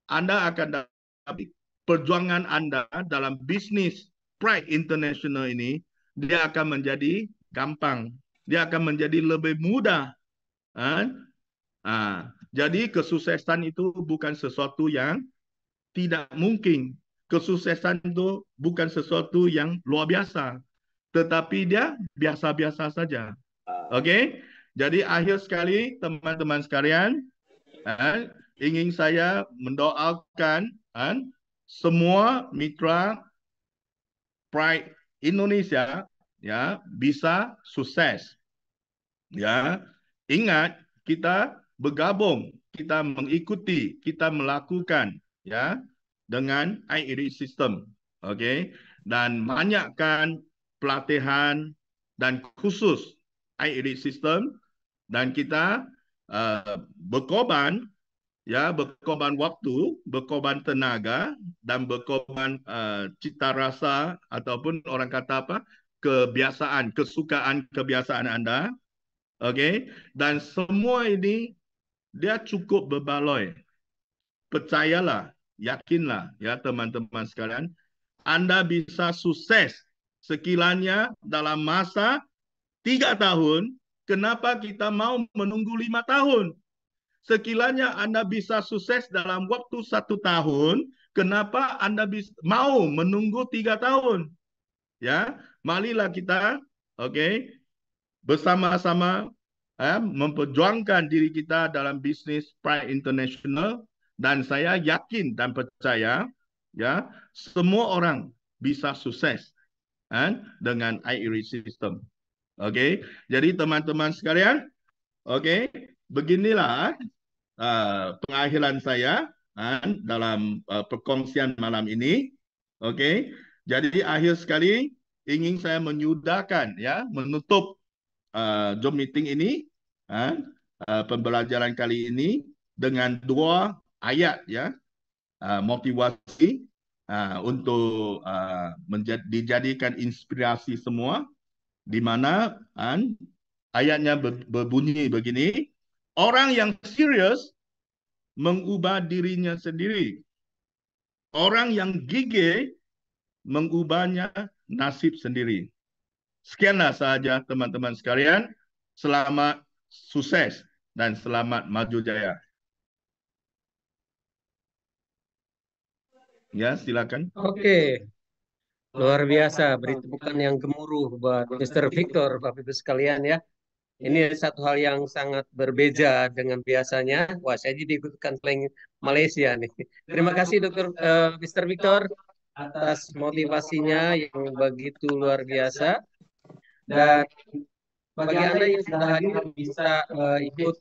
Anda akan dapat perjuangan Anda dalam bisnis Pride International ini, dia akan menjadi gampang. Dia akan menjadi lebih mudah. Jadi kesuksesan itu bukan sesuatu yang tidak mungkin. Kesuksesan itu bukan sesuatu yang luar biasa, tetapi dia biasa-biasa saja. Oke? Jadi akhir sekali teman-teman sekalian, ingin saya mendoakan semua mitra Pride Indonesia ya bisa sukses. Ya, ingat kita bergabung, kita mengikuti, kita melakukan ya dengan iIRIS system. Okey, dan banyakkan pelatihan dan khusus iIRIS system, dan kita berkorban ya, berkorban waktu, berkorban tenaga, dan berkorban cita rasa ataupun orang kata apa, kebiasaan, kesukaan kebiasaan Anda. Okey, dan semua ini dia cukup berbaloi. Percayalah, yakinlah ya teman-teman sekalian, Anda bisa sukses sekiranya dalam masa 3 tahun. Kenapa kita mau menunggu 5 tahun? Sekiranya Anda bisa sukses dalam waktu 1 tahun, kenapa Anda mau menunggu 3 tahun? Ya, marilah kita, okey, bersama-sama memperjuangkan diri kita dalam bisnis Pride International, dan saya yakin dan percaya ya semua orang bisa sukses dengan iIRIS system. Okey, jadi teman-teman sekalian, okey, beginilah pengakhiran saya dalam perkongsian malam ini. Okey, jadi akhir sekali ingin saya menyudahkan ya, menutup Zoom meeting ini, pembelajaran kali ini dengan 2 ayat ya, motivasi untuk dijadikan inspirasi semua, di mana ayatnya berbunyi begini: orang yang serius mengubah dirinya sendiri, orang yang gigih mengubahnya nasib sendiri. Sekianlah sahaja teman-teman sekalian. Selamat sukses dan selamat maju jaya. Ya, silakan. Oke, luar biasa. Beri tepukan yang gemuruh buat Mr. Victor, Bapak Ibu sekalian ya. Ini satu hal yang sangat berbeda dengan biasanya. Wah, saya jadi ikutkan slang Malaysia nih. Terima kasih Mr. Victor atas motivasinya yang begitu luar biasa. Dan bagi Anda yang sudah hadir bisa ikut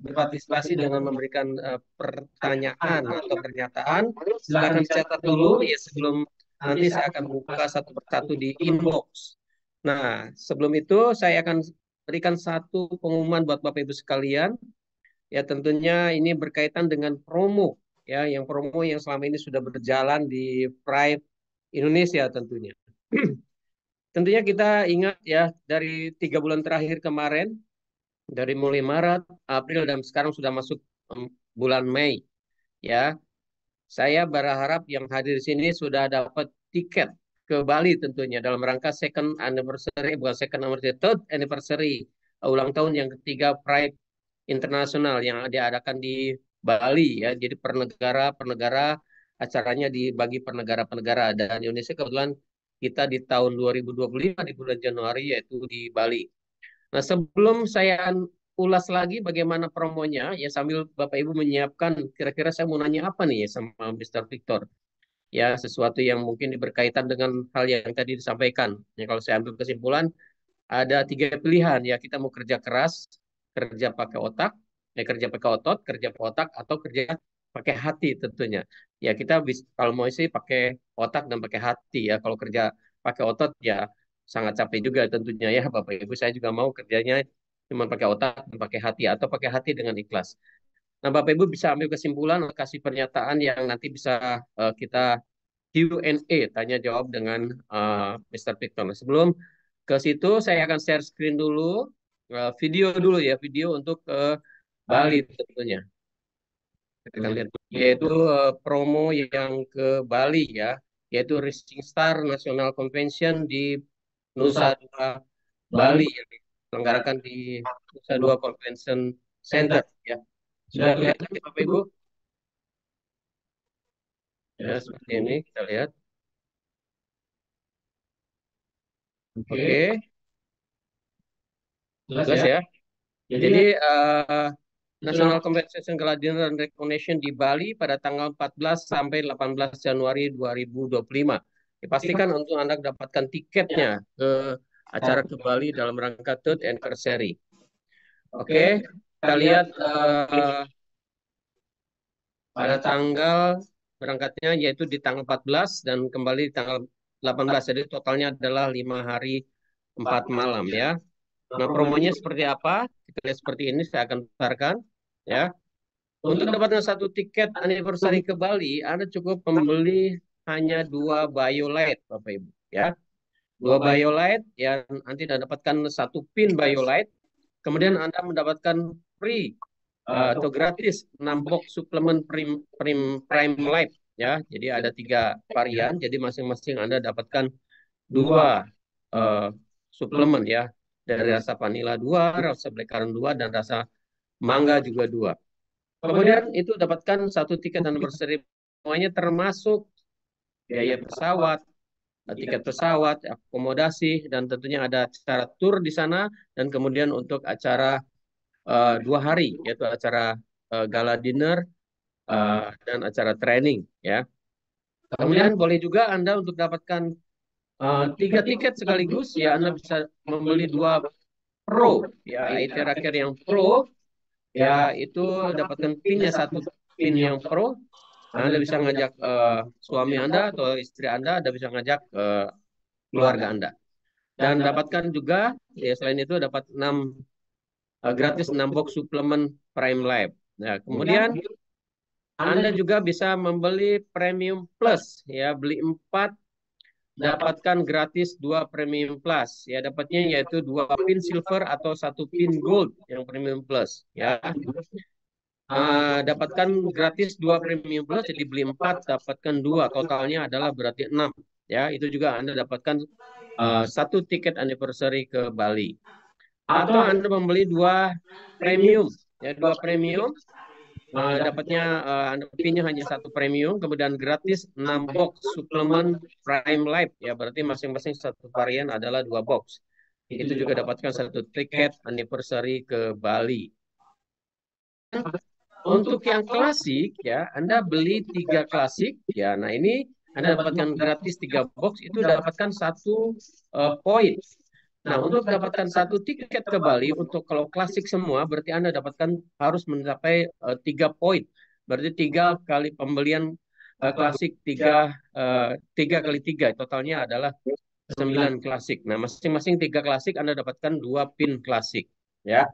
berpartisipasi dengan memberikan pertanyaan atau pernyataan. Silakan dicatat dulu ya, sebelum nanti saya akan buka satu persatu di inbox. Nah, sebelum itu saya akan berikan satu pengumuman buat Bapak Ibu sekalian. Ya, tentunya ini berkaitan dengan promo ya, yang promo yang selama ini sudah berjalan di Pride Indonesia tentunya. Tentunya kita ingat ya, dari 3 bulan terakhir kemarin, dari mulai Maret, April, dan sekarang sudah masuk bulan Mei. Ya, saya berharap yang hadir di sini sudah dapat tiket ke Bali tentunya dalam rangka second anniversary, bukan second anniversary, third anniversary, ulang tahun yang ketiga Pride International yang diadakan di Bali ya. Jadi per negara acaranya dibagi per negara, dan Indonesia kebetulan kita di tahun 2025 di bulan Januari yaitu di Bali. Nah, sebelum saya ulas lagi bagaimana promonya ya sambil Bapak Ibu menyiapkan kira-kira saya mau nanya apa nih ya sama Mr. Victor. Ya, sesuatu yang mungkin berkaitan dengan hal yang tadi disampaikan. Ya, kalau saya ambil kesimpulan, ada tiga pilihan ya, kita mau kerja keras, kerja pakai otak, ya kerja pakai otot, kerja pakai otak, atau kerja pakai hati tentunya. Ya kita bisa, kalau mau sih pakai otak dan pakai hati ya. Kalau kerja pakai otot ya sangat capek juga tentunya ya Bapak Ibu. Saya juga mau kerjanya cuma pakai otak dan pakai hati atau pakai hati dengan ikhlas. Nah Bapak Ibu bisa ambil kesimpulan, kasih pernyataan yang nanti bisa kita Q&A, tanya jawab dengan Mr. Victor. Nah, sebelum ke situ, saya akan share screen dulu, video dulu ya, video untuk ke Bali tentunya. Kita akan lihat, yaitu promo yang ke Bali ya, yaitu Rising Star National Convention di Nusa Dua Bali yang diselenggarakan di Nusa Dua Convention Center ya. Sudah kelihatan Bapak Ibu? Ya, seperti ini kita lihat. Oke, jelas ya. Jadi National Compensation Gala-Dinner and Recognition di Bali pada tanggal 14 sampai 18 Januari 2025. Dipastikan untuk Anda dapatkan tiketnya ke acara ke Bali dalam rangka Third Anniversary. Oke, kita lihat pada tanggal berangkatnya yaitu di tanggal 14 dan kembali di tanggal 18. Jadi totalnya adalah 5 hari 4 malam ya. Nah, promonya seperti apa? Kita lihat seperti ini, saya akan putarkan ya. Untuk mendapatkan satu tiket anniversary ke Bali, Anda cukup membeli hanya 2 BioLite, Bapak Ibu. Ya, 2 BioLite, yang nanti Anda dapatkan satu pin BioLite. Kemudian Anda mendapatkan free atau gratis 6 box suplemen Prime Life. Ya, jadi ada 3 varian. Jadi masing-masing Anda dapatkan 2 suplemen ya. Dari rasa vanilla 2, rasa blackcurrant 2, dan rasa mangga juga 2. Kemudian itu dapatkan satu tiket anniversary, semuanya termasuk biaya pesawat, tiket pesawat, akomodasi, dan tentunya ada acara tur di sana, dan kemudian untuk acara 2 hari, yaitu acara gala dinner dan acara training. Ya. Kemudian boleh juga Anda untuk dapatkan 3 tiket sekaligus, ya Anda bisa membeli 2 Pro, ya Aether Care yang Pro, ya itu dapatkan pinnya satu pin yang Pro. Anda bisa ngajak suami Anda atau istri Anda bisa ngajak keluarga Anda. Dan dapatkan juga, ya selain itu dapat 6 gratis 6 box suplemen Prime Life. Nah, kemudian Anda juga bisa membeli Premium Plus, ya beli 4 dapatkan gratis 2 Premium Plus. Ya dapatnya yaitu 2 pin silver atau 1 pin gold yang Premium Plus. Ya. Dapatkan gratis 2 Premium Plus, jadi beli 4 dapatkan 2, totalnya adalah berarti 6. Ya, itu juga Anda dapatkan satu tiket anniversary ke Bali. Atau Anda membeli 2 premium, ya 2 premium, dapatnya Anda pinnya hanya 1 premium, kemudian gratis 6 box suplemen Prime Life, ya berarti masing-masing satu varian adalah 2 box. Itu juga dapatkan satu tiket anniversary ke Bali. Untuk yang klasik ya, Anda beli 3 klasik ya. Nah, ini Anda dapatkan gratis 3 box, itu dapatkan 1 poin. Nah, untuk dapatkan 1 tiket ke Bali untuk kalau klasik semua berarti Anda dapatkan harus mencapai 3 poin. Berarti 3 kali pembelian klasik 3 kali 3 totalnya adalah 9 klasik. Nah, masing-masing 3 klasik Anda dapatkan 2 pin klasik ya.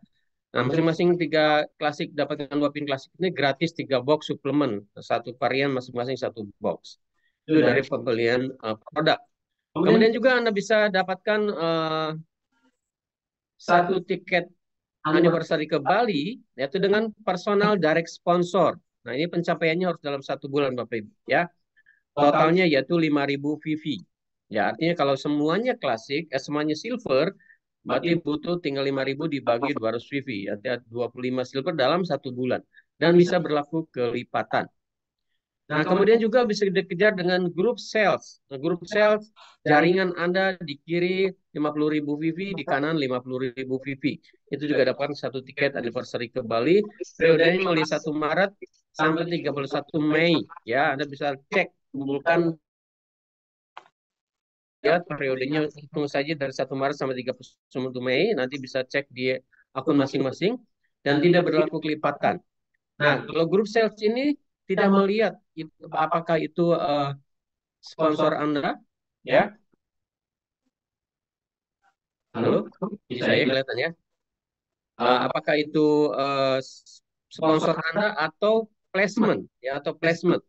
Nah, masing-masing 3 klasik dapatkan 2 pin klasik ini gratis 3 box suplemen, satu varian masing-masing 1 box. Itu dari pembelian produk. Kemudian juga Anda bisa dapatkan 1 tiket anniversary ke Bali, yaitu dengan personal direct sponsor. Nah, ini pencapaiannya harus dalam 1 bulan, Bapak Ibu. Ya. Totalnya yaitu 5.000 VV. Ya, artinya kalau semuanya klasik, semuanya silver, berarti butuh tinggal 5.000 dibagi 200 VV. Artinya 25 silver dalam 1 bulan. Dan bisa berlaku kelipatan. Nah, kemudian juga bisa dikejar dengan group sales. Nah, group sales, jaringan Anda di kiri 50.000 VV, di kanan 50.000 VV. Itu juga dapat satu tiket anniversary ke Bali. Periodenya mulai 1 Maret sampai 31 Mei. Ya, Anda bisa cek, kumpulkan ya periodenya, hitung saja dari 1 Maret sampai 31 Mei. Nanti bisa cek di akun masing-masing dan tidak berlaku kelipatan. Nah, kalau grup sales ini tidak melihat apakah itu sponsor Anda, ya. Halo, bisa ya kelihatan ya. Apakah itu sponsor Anda atau placement, ya, atau placement.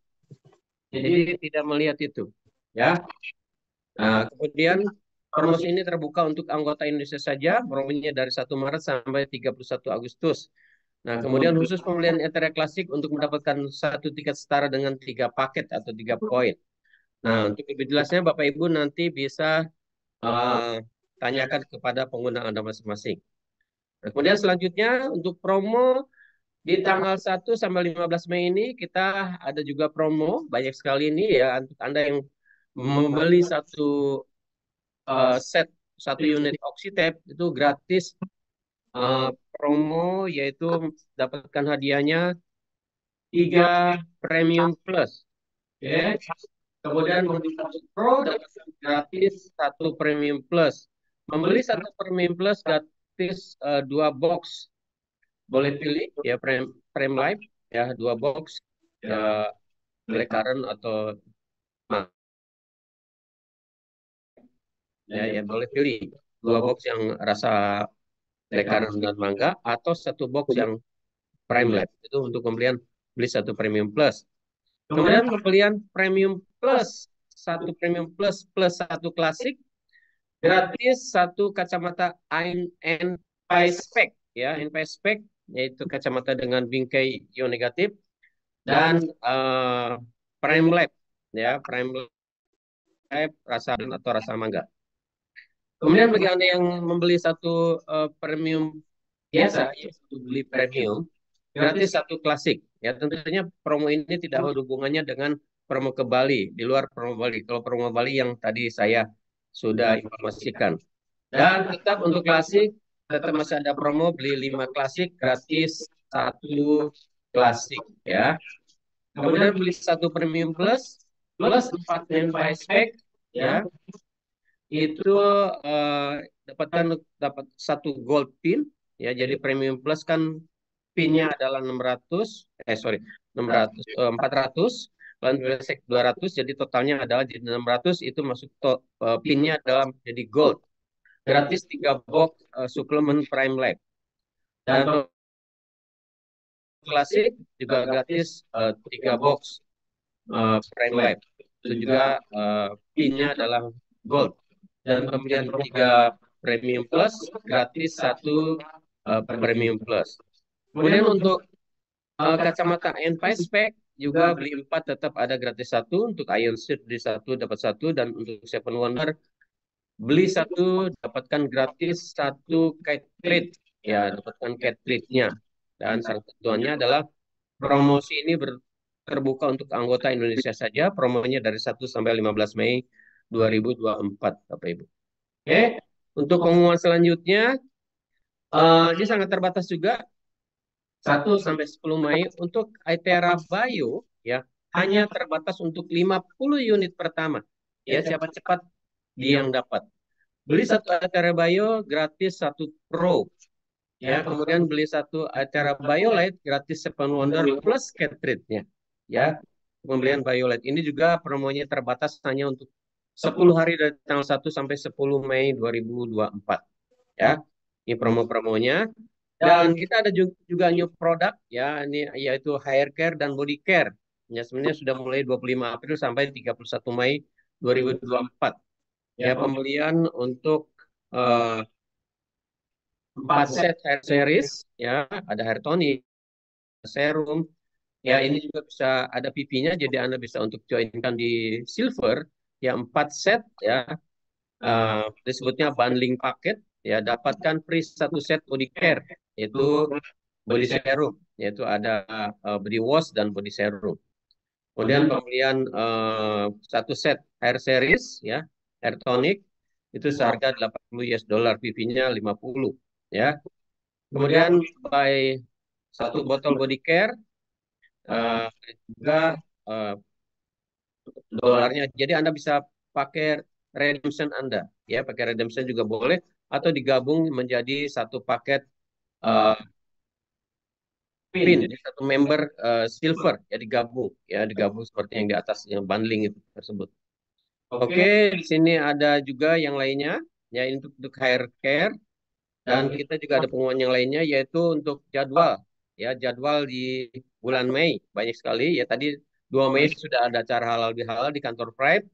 Jadi tidak melihat itu, ya. Nah, kemudian promosi ini terbuka untuk anggota Indonesia saja, promonya dari 1 Maret sampai 31 Agustus. Nah, kemudian khusus pembelian Ethereum Classic untuk mendapatkan satu tiket setara dengan 3 paket atau 3 poin. Nah, untuk lebih jelasnya Bapak Ibu nanti bisa tanyakan kepada pengguna Anda masing-masing. Nah, kemudian selanjutnya untuk promo di tanggal 1 sampai 15 Mei ini kita ada juga promo banyak sekali ini ya untuk Anda yang membeli set satu unit Oxytap itu gratis, promo yaitu dapatkan hadiahnya 3 Premium Plus. Oke. Kemudian membeli satu Pro dapatkan gratis satu Premium Plus. Membeli satu Premium Plus gratis 2 box. Boleh pilih ya Prime Life ya 2 box ya Blackcurrant atau ya boleh pilih 2 box yang rasa Blackcurrant dan mangga atau satu box yang Prime Life. Itu untuk pembelian beli satu Premium Plus. Kemudian pembelian Premium Plus, satu Premium Plus plus satu klasik, gratis satu kacamata NPI Spec, ya NPI Spec, yaitu kacamata dengan bingkai ion negatif, dan Prime Lab, ya Prime Lab rasa atau rasa mangga. Kemudian bagi Anda yang membeli satu premium biasa, yaitu beli premium, gratis satu klasik. Ya tentunya promo ini tidak ada hubungannya dengan promo ke Bali, di luar promo Bali. Kalau promo Bali yang tadi saya sudah informasikan. Dan tetap untuk klasik, tetap masih ada promo beli 5 klasik gratis satu klasik, ya. Kemudian beli satu premium plus 4 NPI spec, ya. Itu dapat satu gold pin, ya. Jadi premium plus kan pinnya adalah 400, lalu basic 200, jadi totalnya adalah jadi 600, itu masuk pinnya adalah jadi gold. Gratis 3 box suplemen Prime Life. Dan klasik juga gratis 3 box Prime Life. Itu juga pinnya adalah gold. Dan pembelian 3 Premium Plus gratis 1 Premium Plus. Kemudian untuk kacamata NPI Spec juga beli 4 tetap ada gratis 1. Untuk Iron Shield beli 1 dapat 1, dan untuk Seven Wonder beli 1 dapatkan gratis 1 cartridge, ya dapatkan cartridge-nya. Dan salah satunya adalah promosi ini terbuka untuk anggota Indonesia saja, promonya dari 1 sampai 15 Mei 2024, Bapak Ibu. Oke, untuk pengumuman selanjutnya ini sangat terbatas juga, 1 sampai 10 Mei untuk Itera Bio, ya hanya terbatas untuk 50 unit pertama. Ya, siapa cepat dia yang dapat. Beli satu Itera Bio gratis 1 Pro. Ya, kemudian beli satu Itera Biolite gratis Seven Wonder plus cartridge-nya. Ya, pembelian Biolite ini juga promonya terbatas hanya untuk 10 hari dari tanggal 1 sampai 10 Mei 2024. Ya, ini promo-promonya. Dan kita ada juga new product, ya, ini yaitu hair care dan body care. Ya, sebenarnya sudah mulai 25 April sampai 31 Mei 2024. Ya, pembelian untuk 4 set hair series, ya, ada hair tonic, serum, ya ini juga bisa ada pipinya, jadi Anda bisa untuk joinkan di silver, ya 4 set, ya, disebutnya bundling paket, ya dapatkan free 1 set body care, yaitu body serum, yaitu ada body wash dan body serum. Kemudian pembelian satu set air series ya, air tonic itu seharga 80 US dollar, PV-nya 50 ya. Kemudian buy satu botol body care eh, juga eh, dolarnya. Jadi Anda bisa pakai redemption Anda ya, pakai redemption juga boleh atau digabung menjadi satu paket eh, pin, jadi satu member silver ya digabung seperti yang di atas yang bundling itu tersebut. Oke, di sini ada juga yang lainnya ya untuk hair care dan kita juga ada pengumuman yang lainnya yaitu untuk jadwal ya jadwal di bulan Mei banyak sekali ya tadi 2 Mei sudah ada acara halal bihalal di kantor Pride.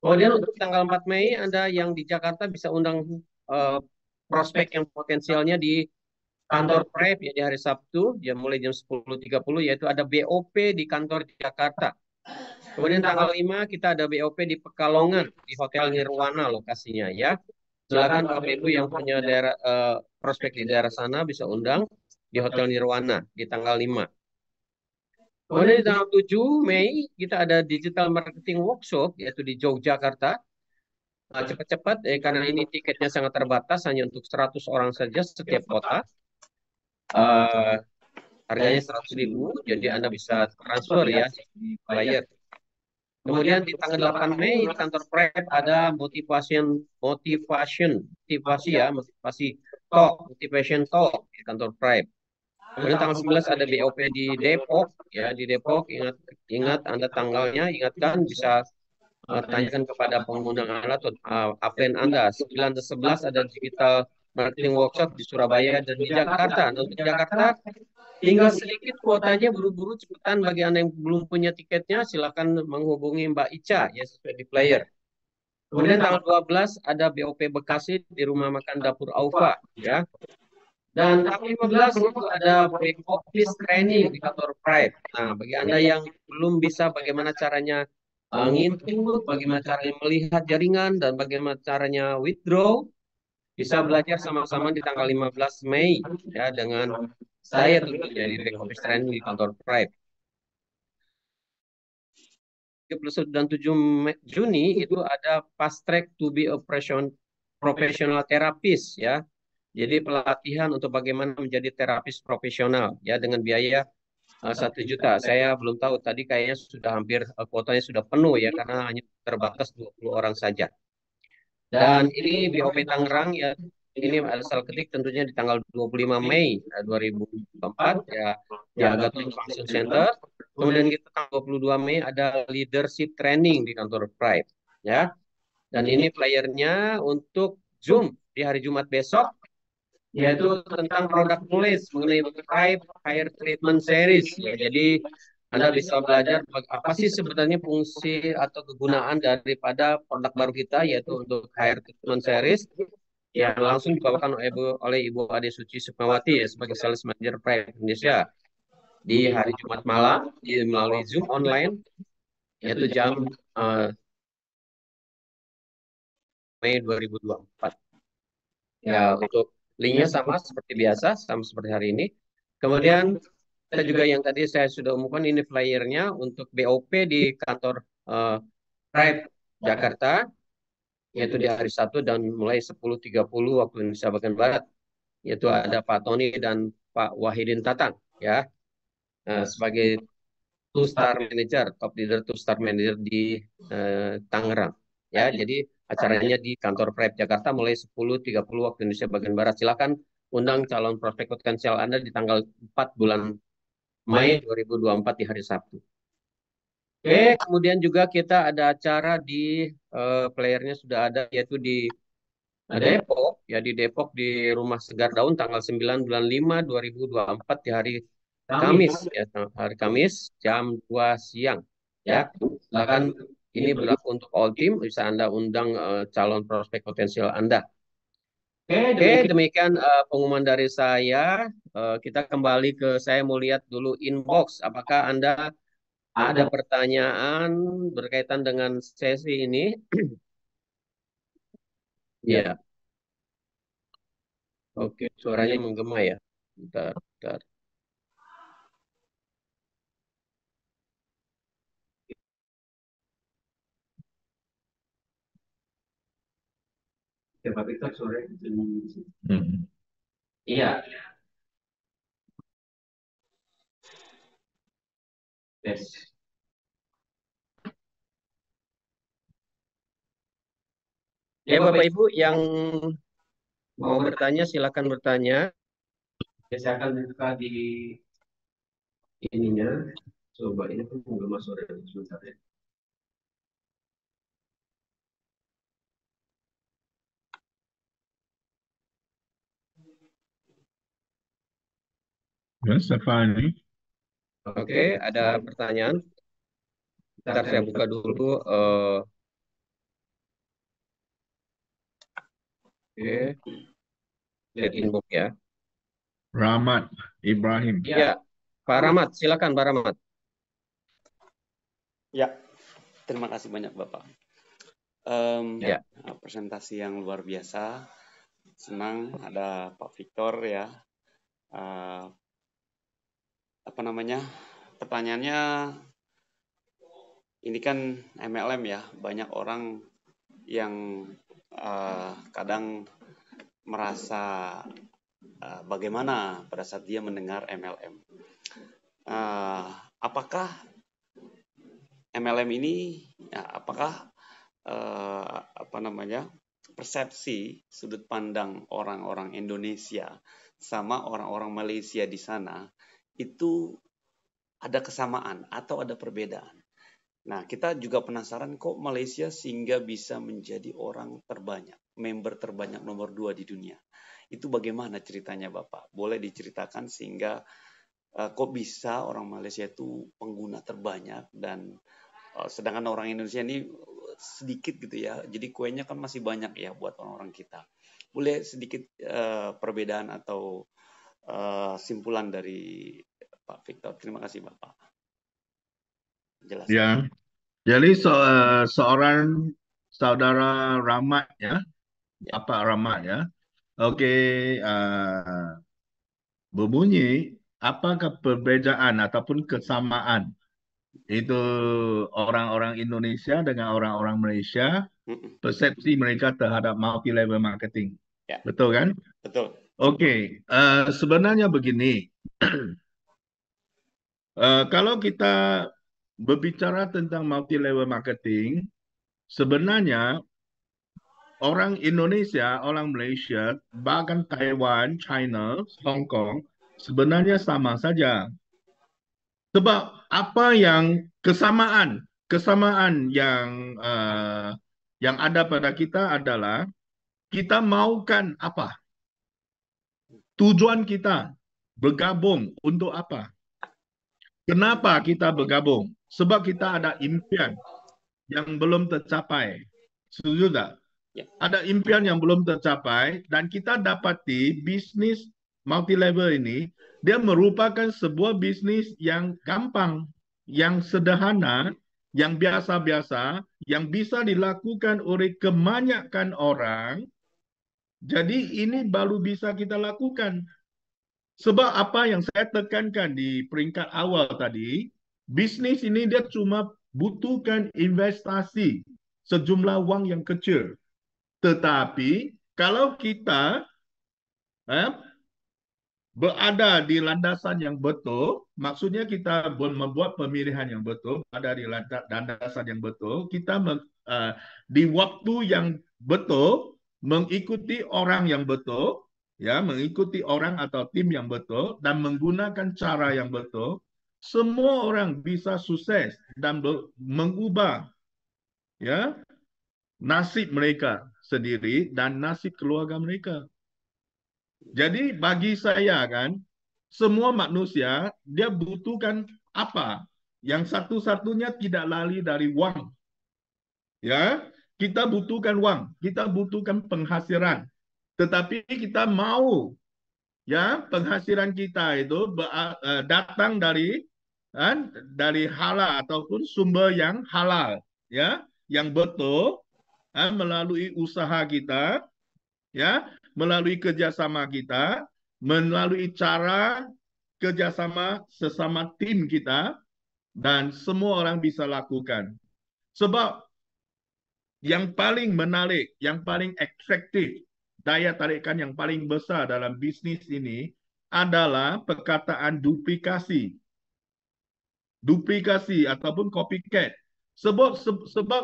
Kemudian untuk tanggal 4 Mei Anda yang di Jakarta bisa undang eh, prospek yang potensialnya di kantor Prep ya di hari Sabtu ya mulai jam 10.30 yaitu ada BOP di kantor di Jakarta. Kemudian tanggal 5 kita ada BOP di Pekalongan di Hotel Nirwana lokasinya ya. Silakan Bapak Ibu yang punya daerah prospek di daerah sana bisa undang di Hotel Nirwana di tanggal 5. Kemudian di tanggal 7 Mei kita ada Digital Marketing Workshop yaitu di Yogyakarta. Cepat-cepat karena ini tiketnya sangat terbatas hanya untuk 100 orang saja setiap kota. Eh, Harganya 100.000, jadi Anda bisa transfer ya di player. Kemudian di tanggal 8 Mei di kantor Prep ada motivasi ya, motivation talk di kantor Prep. Kemudian tanggal 11 ada BOP di Depok ya, di Depok ingat Anda tanggalnya, ingatkan bisa tanyakan kepada pengguna Anda atau upline Anda. 9 dan 11 ada digital marketing workshop di Surabaya dan di Jakarta. Nah, untuk Jakarta tinggal sedikit kuotanya, buru-buru cepetan bagi Anda yang belum punya tiketnya, silakan menghubungi Mbak Ica ya sesuai di player. Kemudian tanggal 12 ada BOP Bekasi di Rumah Makan Dapur Aufa ya. Dan tanggal 15 itu ada back office training di kantor Pride. Nah, bagi Anda yang belum bisa bagaimana caranya nginput, bagaimana caranya melihat jaringan dan bagaimana caranya withdraw, bisa belajar sama-sama di tanggal 15 Mei ya dengan saya tentunya di back office training di kantor Pride. 31 dan 7 Juni itu ada fast track to be a professional therapist ya. Jadi pelatihan untuk bagaimana menjadi terapis profesional ya dengan biaya 1 juta. Saya belum tahu tadi kayaknya sudah hampir kuotanya sudah penuh ya karena hanya terbatas 20 orang saja. Dan ini BOP Tangerang ya ini asal ketik tentunya di tanggal 25 Mei 2024 ya di Agathon Function Center. Kemudian kita tanggal 22 Mei ada leadership training di kantor Pride ya. Dan ini playernya untuk Zoom di hari Jumat besok yaitu tentang produk knowledge mengenai Pride Hair Treatment Series ya. Jadi Anda bisa belajar apa sih sebenarnya fungsi atau kegunaan daripada produk baru kita yaitu untuk Hair Treatment Series yang langsung dibawakan oleh Ibu Ade Suci Sukmawati ya, sebagai Sales Manager Pride Indonesia di hari Jumat malam melalui Zoom online yaitu jam Mei 2024. Ya, untuk linknya sama seperti biasa, sama seperti hari ini. Kemudian kita juga yang tadi saya sudah umumkan ini flyernya untuk BOP di kantor Pride Jakarta yaitu di hari Sabtu dan mulai 10.30 waktu Indonesia bagian Barat yaitu ada Pak Tony dan Pak Wahidin Tatang ya sebagai two star manager, top leader two star manager di Tangerang ya. Jadi acaranya di kantor Pride Jakarta mulai 10.30 waktu Indonesia bagian Barat. Silakan undang calon prospek potensial Anda di tanggal 4 bulan Mei 2024 di hari Sabtu. Oke, kemudian juga kita ada acara di playernya sudah ada yaitu di Depok ya di Depok di Rumah Segar Daun tanggal 9 bulan 5 2024 di hari Kamis ya hari Kamis jam 2 siang ya. Silakan ini berlaku untuk all team bisa Anda undang calon prospek potensial Anda. Oke, demikian pengumuman dari saya. Kita kembali ke saya mau lihat dulu inbox. Apakah Anda ada pertanyaan berkaitan dengan sesi ini? Ya, oke, suaranya menggema ya. Bentar, bentar. Ya, Pak Victor sore. Hmm. Iya, yes. Ya, Bapak Ibu yang mau bertanya silakan bertanya. Ya, saya akan buka di ininya. Coba ini pun belum masuk ada sebentar ya. Yes, Stefani. Oke, ada pertanyaan. Ntar saya buka dulu. Oke, chat inbox ya. Rahmat Ibrahim. Ya, Pak Rahmat, silakan Pak Rahmat. Ya, terima kasih banyak Bapak. Ya. Presentasi yang luar biasa. Senang ada Pak Victor ya. Apa namanya? Pertanyaannya, ini kan MLM ya. Banyak orang yang kadang merasa bagaimana pada saat dia mendengar MLM. Apakah MLM ini, ya, apakah apa namanya, persepsi sudut pandang orang-orang Indonesia sama orang-orang Malaysia di sana itu ada kesamaan atau ada perbedaan? Nah, kita juga penasaran kok Malaysia sehingga bisa menjadi orang terbanyak, member terbanyak nomor 2 di dunia. Itu bagaimana ceritanya Bapak? Boleh diceritakan sehingga kok bisa orang Malaysia itu pengguna terbanyak dan sedangkan orang Indonesia ini sedikit gitu ya. Jadi kuenya kan masih banyak ya buat orang-orang kita. Boleh sedikit perbedaan atau simpulan dari Pak Victor. Terima kasih Bapak. Jelas. Ya, jadi seorang saudara Rahmat ya, apa Rahmat ya. Oke, berbunyi apakah perbedaan ataupun kesamaan itu orang-orang Indonesia dengan orang-orang Malaysia, persepsi mereka terhadap multi level marketing. Ya. Betul kan? Betul. Oke, sebenarnya begini. Kalau kita berbicara tentang multi level marketing, sebenarnya orang Indonesia, orang Malaysia, bahkan Taiwan, China, Hong Kong, sebenarnya sama saja. Sebab apa yang kesamaan yang ada pada kita adalah kita maukan apa? Tujuan kita bergabung untuk apa? Kenapa kita bergabung? Sebab kita ada impian yang belum tercapai. Setuju tak? Ya. Ada impian yang belum tercapai dan kita dapati bisnis multi level ini dia merupakan sebuah bisnis yang gampang, yang sederhana, yang biasa-biasa, yang bisa dilakukan oleh kebanyakan orang. Jadi ini baru bisa kita lakukan. Sebab apa yang saya tekankan di peringkat awal tadi, bisnis ini dia cuma butuhkan investasi sejumlah wang yang kecil. Tetapi kalau kita berada di landasan yang betul, maksudnya kita membuat pemilihan yang betul, ada di landasan yang betul, kita di waktu yang betul, mengikuti orang yang betul, ya, mengikuti orang atau tim yang betul, dan menggunakan cara yang betul, semua orang bisa sukses dan mengubah ya nasib mereka sendiri dan nasib keluarga mereka. Jadi bagi saya kan, semua manusia dia butuhkan apa? Yang satu-satunya tidak lari dari wang. Ya, kita butuhkan wang, kita butuhkan penghasilan. Tetapi kita mau ya penghasilan kita itu datang dari halal ataupun sumber yang halal, ya, yang betul, melalui usaha kita, ya, melalui kerjasama kita, melalui cara kerjasama sesama tim kita, dan semua orang bisa lakukan. Sebab yang paling menarik, yang paling efektif, daya tarikan yang paling besar dalam bisnis ini adalah perkataan duplikasi. Duplikasi ataupun copycat. Sebab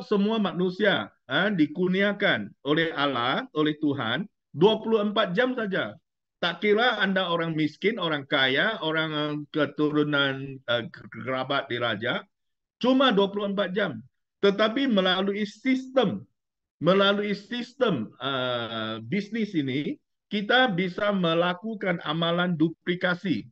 semua manusia dikurniakan oleh Allah, oleh Tuhan, 24 jam saja. Tak kira anda orang miskin, orang kaya, orang keturunan kerabat diraja, cuma 24 jam. Tetapi melalui sistem bisnis ini, kita bisa melakukan amalan duplikasi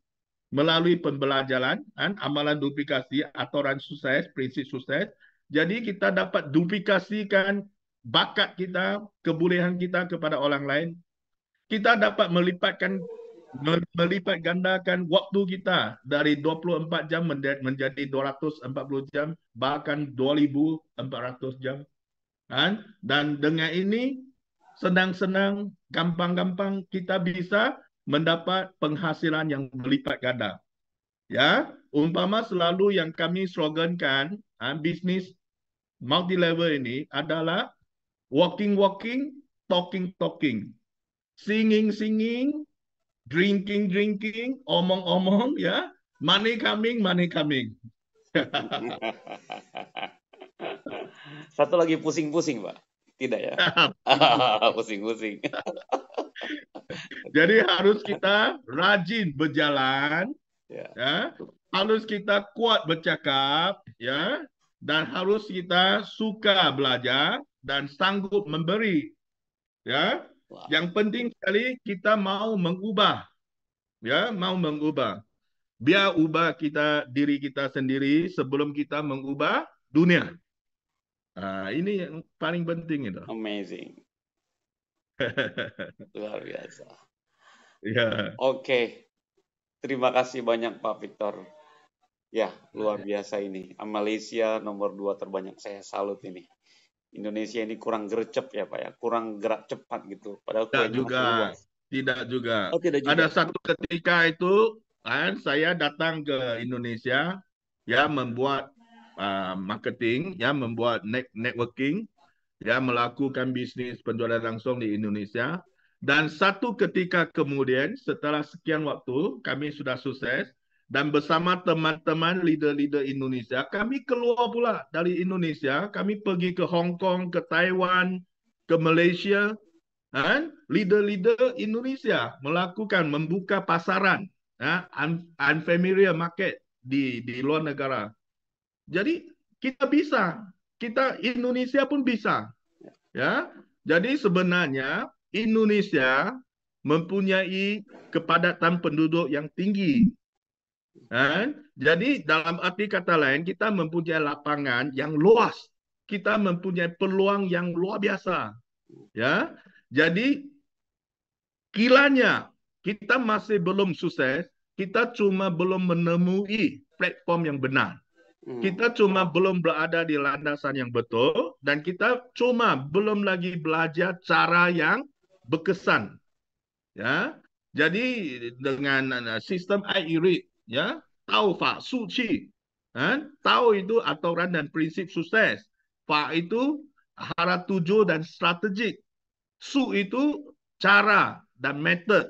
melalui pembelajaran, amalan duplikasi, aturan sukses, prinsip sukses. Jadi kita dapat duplikasikan bakat kita, kebolehan kita kepada orang lain. Kita dapat melipat gandakan waktu kita dari 24 jam menjadi 240 jam, bahkan 2.400 jam. Dan dengan ini senang-senang, gampang-gampang kita bisa mendapat penghasilan yang berlipat ganda. Ya, umpama selalu yang kami slogankan bisnis multi level ini adalah walking, talking, singing, drinking, omong, ya, money coming. Satu lagi pusing-pusing, Pak. Tidak ya? Pusing-pusing. Jadi harus kita rajin berjalan, ya, harus kita kuat bercakap, ya, dan harus kita suka belajar dan sanggup memberi, ya. Wow. Yang penting sekali kita mau mengubah, ya, mau mengubah. Biar ubah diri kita sendiri sebelum kita mengubah dunia. Ini yang paling penting itu. Amazing. Luar biasa. Ya. Oke. Terima kasih banyak Pak Victor. Ya, luar biasa ini. Malaysia nomor 2 terbanyak. Saya salut ini. Indonesia ini kurang gercep ya Pak ya. Kurang gerak cepat gitu. Padahal Tidak juga. Oh, tidak juga. Ada satu ketika itu saya datang ke Indonesia, ya, membuat marketing, ya, membuat networking, ya, melakukan bisnis penjualan langsung di Indonesia. Dan satu ketika kemudian, setelah sekian waktu, kami sudah sukses, dan bersama teman-teman leader-leader Indonesia, kami keluar pula dari Indonesia, kami pergi ke Hong Kong, ke Taiwan, ke Malaysia, leader-leader Indonesia membuka pasaran, unfamiliar market di luar negara. Jadi kita bisa, Indonesia pun bisa, ya. Jadi sebenarnya Indonesia mempunyai kepadatan penduduk yang tinggi. Jadi dalam arti kata lain, kita mempunyai lapangan yang luas, kita mempunyai peluang yang luar biasa, ya. Jadi kiranya kita masih belum sukses, kita cuma belum menemui platform yang benar. Kita cuma belum berada di landasan yang betul, dan kita cuma belum lagi belajar cara yang berkesan. Ya, jadi dengan sistem I-READ, ya, tahu Pak, suci, tahu itu aturan dan prinsip sukses. Pak itu hara tuju dan strategik. Su itu cara dan metode,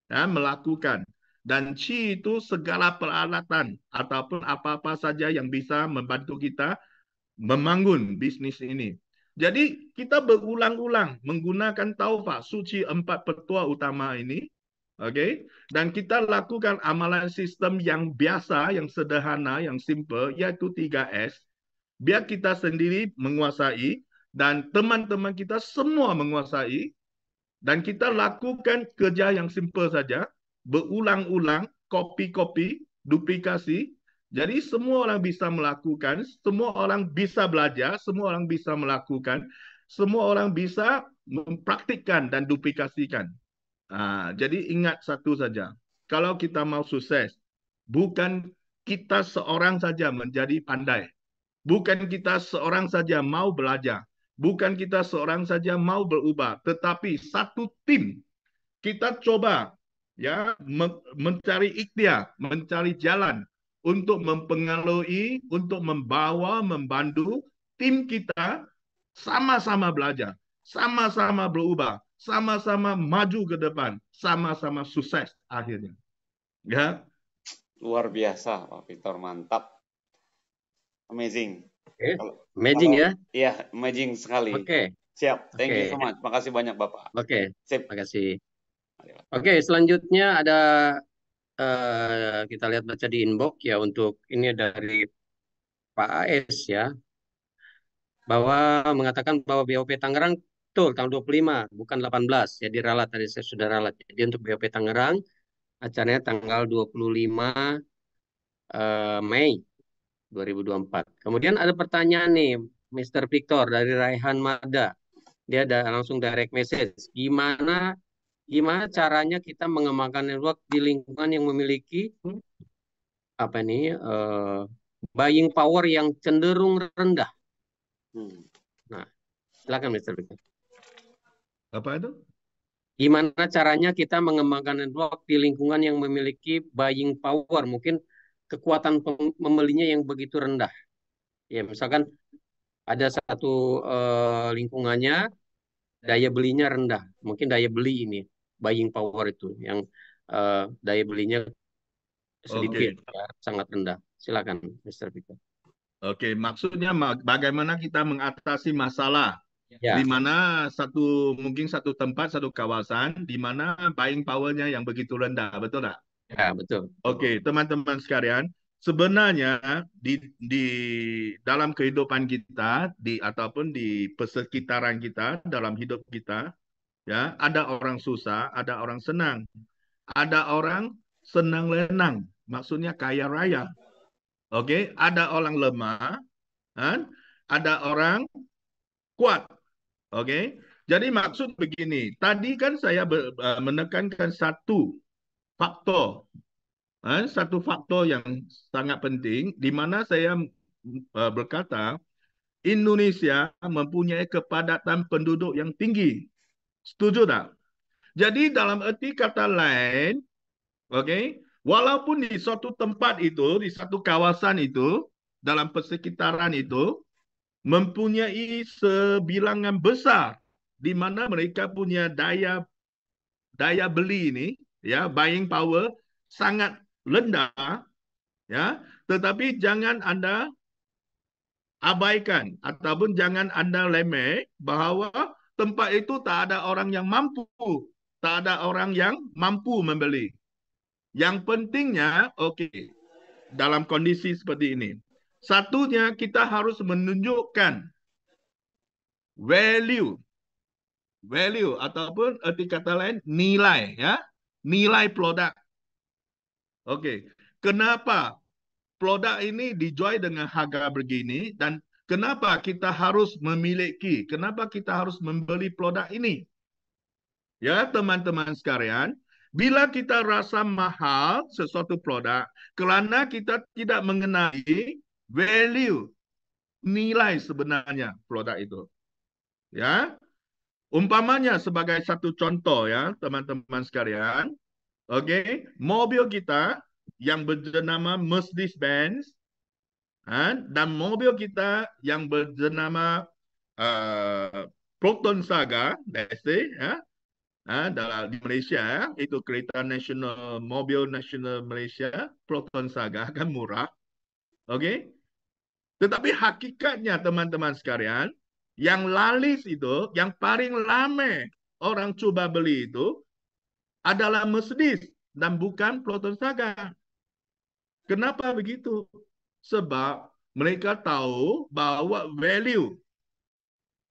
ya, melakukan. Dan Ci itu segala peralatan ataupun apa-apa saja yang bisa membantu kita membangun bisnis ini. Jadi kita berulang-ulang menggunakan taufak suci 4 petua utama ini, okay? Dan kita lakukan amalan sistem yang biasa, yang sederhana, yang simple, yaitu 3S. Biar kita sendiri menguasai dan teman-teman kita semua menguasai, dan kita lakukan kerja yang simple saja, berulang-ulang, copy, duplikasi. Jadi semua orang bisa melakukan, semua orang bisa belajar, semua orang bisa melakukan, semua orang bisa mempraktikkan dan duplikasikan. Jadi ingat satu saja, kalau kita mau sukses, bukan kita seorang saja menjadi pandai, bukan kita seorang saja mau belajar, bukan kita seorang saja mau berubah, tetapi satu tim. Kita coba, ya, mencari ikhtiar, mencari jalan untuk mempengaruhi, untuk membawa, membantu tim kita Sama-sama belajar, sama-sama berubah, sama-sama maju ke depan, sama-sama sukses akhirnya. Ya, Luar biasa, Pak Victor, mantap, amazing. Oke, Kalau amazing kalau ya. ya amazing sekali. Oke, Siap, thank oke, you so much. Makasih banyak Bapak. oke. Sip. Makasih. Mari, Pak. Oke, selanjutnya ada kita lihat baca di inbox ya untuk ini dari Pak AS ya, bahwa mengatakan bahwa BOP Tangerang betul tahun 25 bukan 18 ya, diralat tadi saya sudah ralat. Jadi untuk BOP Tangerang acaranya tanggal 25 Mei 2024. Kemudian ada pertanyaan nih Mr. Victor dari Raihan Mada. Dia ada langsung direct message. Gimana caranya kita mengembangkan network di lingkungan yang memiliki apa nih buying power yang cenderung rendah. Hmm. Nah, silakan Mr. Victor. apa itu? Gimana caranya kita mengembangkan network di lingkungan yang memiliki buying power, mungkin kekuatan membelinya yang begitu rendah. Ya, misalkan ada satu lingkungannya daya belinya rendah, mungkin daya beli ini buying power itu yang daya belinya sedikit, Oke, ya, sangat rendah. Silakan, Mr. Victor. oke. Maksudnya bagaimana kita mengatasi masalah Ya, di mana mungkin satu tempat, satu kawasan di mana buying powernya yang begitu rendah, betul tak? ya betul. Oke, teman-teman sekalian, sebenarnya di dalam kehidupan kita ataupun di persekitaran kita dalam hidup kita, ya, ada orang susah, ada orang senang, ada orang senang lenang, maksudnya kaya raya. Oke, ada orang lemah, kan? Ada orang kuat. Oke, jadi maksud begini, tadi kan saya menekankan satu faktor yang sangat penting, di mana saya berkata Indonesia mempunyai kepadatan penduduk yang tinggi. Setuju tak? Jadi dalam arti kata lain, oke, walaupun di suatu tempat itu, di satu kawasan itu, dalam persekitaran itu, mempunyai sebilangan besar di mana mereka punya daya beli ini, ya, buying power sangat rendah, ya, tetapi jangan Anda abaikan ataupun jangan Anda lemeh bahawa tempat itu tak ada orang yang mampu, tak ada orang yang mampu membeli. Yang pentingnya, okey, dalam kondisi seperti ini, satunya kita harus menunjukkan value, value ataupun erti kata lain nilai, ya, nilai produk. Okey, kenapa produk ini dijual dengan harga begini dan kenapa kita harus memiliki, kenapa kita harus membeli produk ini? Ya, teman-teman sekalian, bila kita rasa mahal sesuatu produk kerana kita tidak mengenali value, nilai sebenarnya produk itu. Ya, umpamanya sebagai satu contoh ya, teman-teman sekalian, okey, mobil kita yang bernama Mercedes-Benz, dan mobil kita yang bernama Proton Saga, let's say, dalam di Malaysia, itu kereta nasional, mobil nasional Malaysia, Proton Saga kan murah, okey. Tetapi hakikatnya teman-teman sekalian, yang laris itu, yang paling ramai orang cuba beli itu adalah Mercedes dan bukan Proton Saga. Kenapa begitu? Sebab mereka tahu bahawa value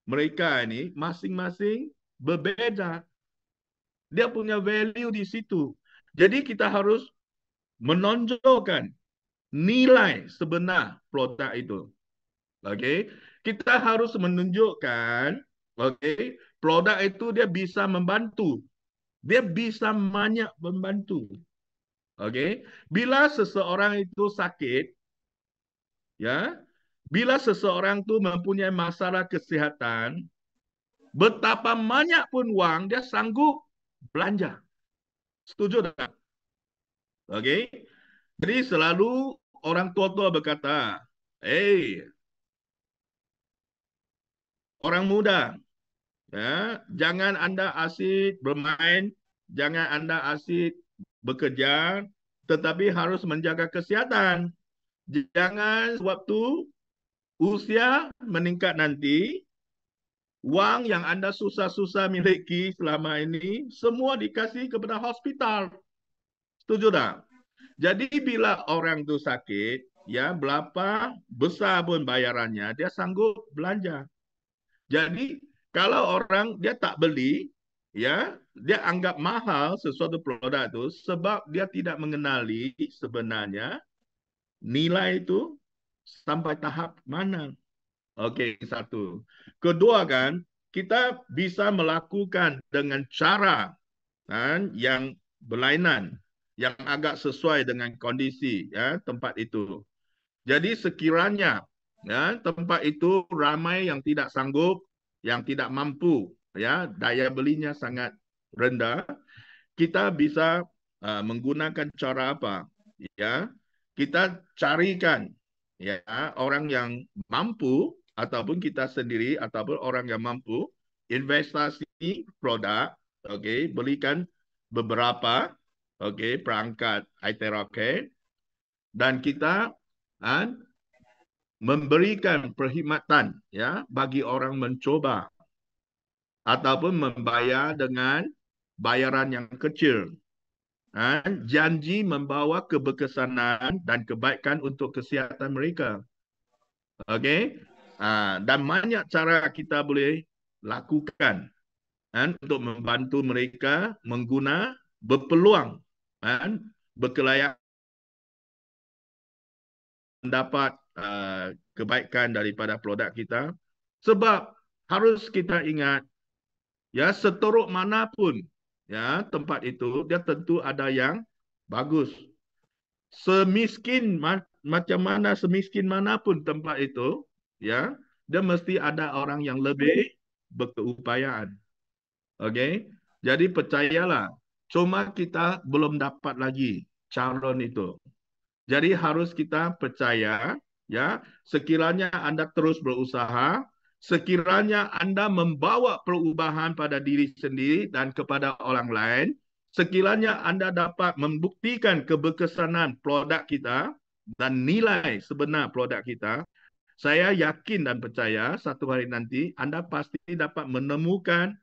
mereka ini masing-masing berbeza. Dia punya value di situ. Jadi kita harus menonjolkan nilai sebenar produk itu. Okey, kita harus menunjukkan, okey, produk itu dia bisa membantu. Dia bisa banyak membantu. Okey, bila seseorang itu sakit, ya, bila seseorang itu mempunyai masalah kesihatan, betapa banyak pun wang dia sanggup belanja. Setuju tak? Okey. Jadi selalu orang tua-tua berkata, "Hey, orang muda, ya, jangan Anda asyik bermain, jangan Anda asyik bekerja, tetapi harus menjaga kesihatan. Jangan waktu usia meningkat nanti, wang yang Anda susah-susah miliki selama ini, semua dikasih kepada hospital. Setuju tak? Jadi bila orang itu sakit, ya berapa besar pun bayarannya, dia sanggup belanja. Jadi kalau orang dia tak beli, ya dia anggap mahal sesuatu produk itu sebab dia tidak mengenali sebenarnya nilai itu sampai tahap mana. Okey, satu. Kedua kan, kita bisa melakukan dengan cara kan yang berlainan, yang agak sesuai dengan kondisi ya tempat itu. Jadi sekiranya ya tempat itu ramai yang tidak sanggup, yang tidak mampu, ya daya belinya sangat rendah, kita bisa menggunakan cara apa? Ya, kita carikan ya orang yang mampu ataupun kita sendiri ataupun orang yang mampu investasi produk, okey, belikan beberapa perangkat iTerocare dan kita kan memberikan perkhidmatan ya bagi orang mencoba ataupun membayar dengan bayaran yang kecil. Janji membawa keberkesanan dan kebaikan untuk kesihatan mereka. Okey? Dan banyak cara kita boleh lakukan untuk membantu mereka mengguna berpeluang berkelayak mendapat kebaikan daripada produk kita. Sebab harus kita ingat, ya seteruk manapun ya tempat itu, dia tentu ada yang bagus. Macam mana semiskin manapun tempat itu, ya dia mesti ada orang yang lebih berkeupayaan. Okey, jadi percayalah, cuma kita belum dapat lagi calon itu. Jadi harus kita percaya, ya, sekiranya Anda terus berusaha, sekiranya Anda membawa perubahan pada diri sendiri dan kepada orang lain, sekiranya Anda dapat membuktikan keberkesanan produk kita dan nilai sebenar produk kita, saya yakin dan percaya satu hari nanti Anda pasti dapat menemukan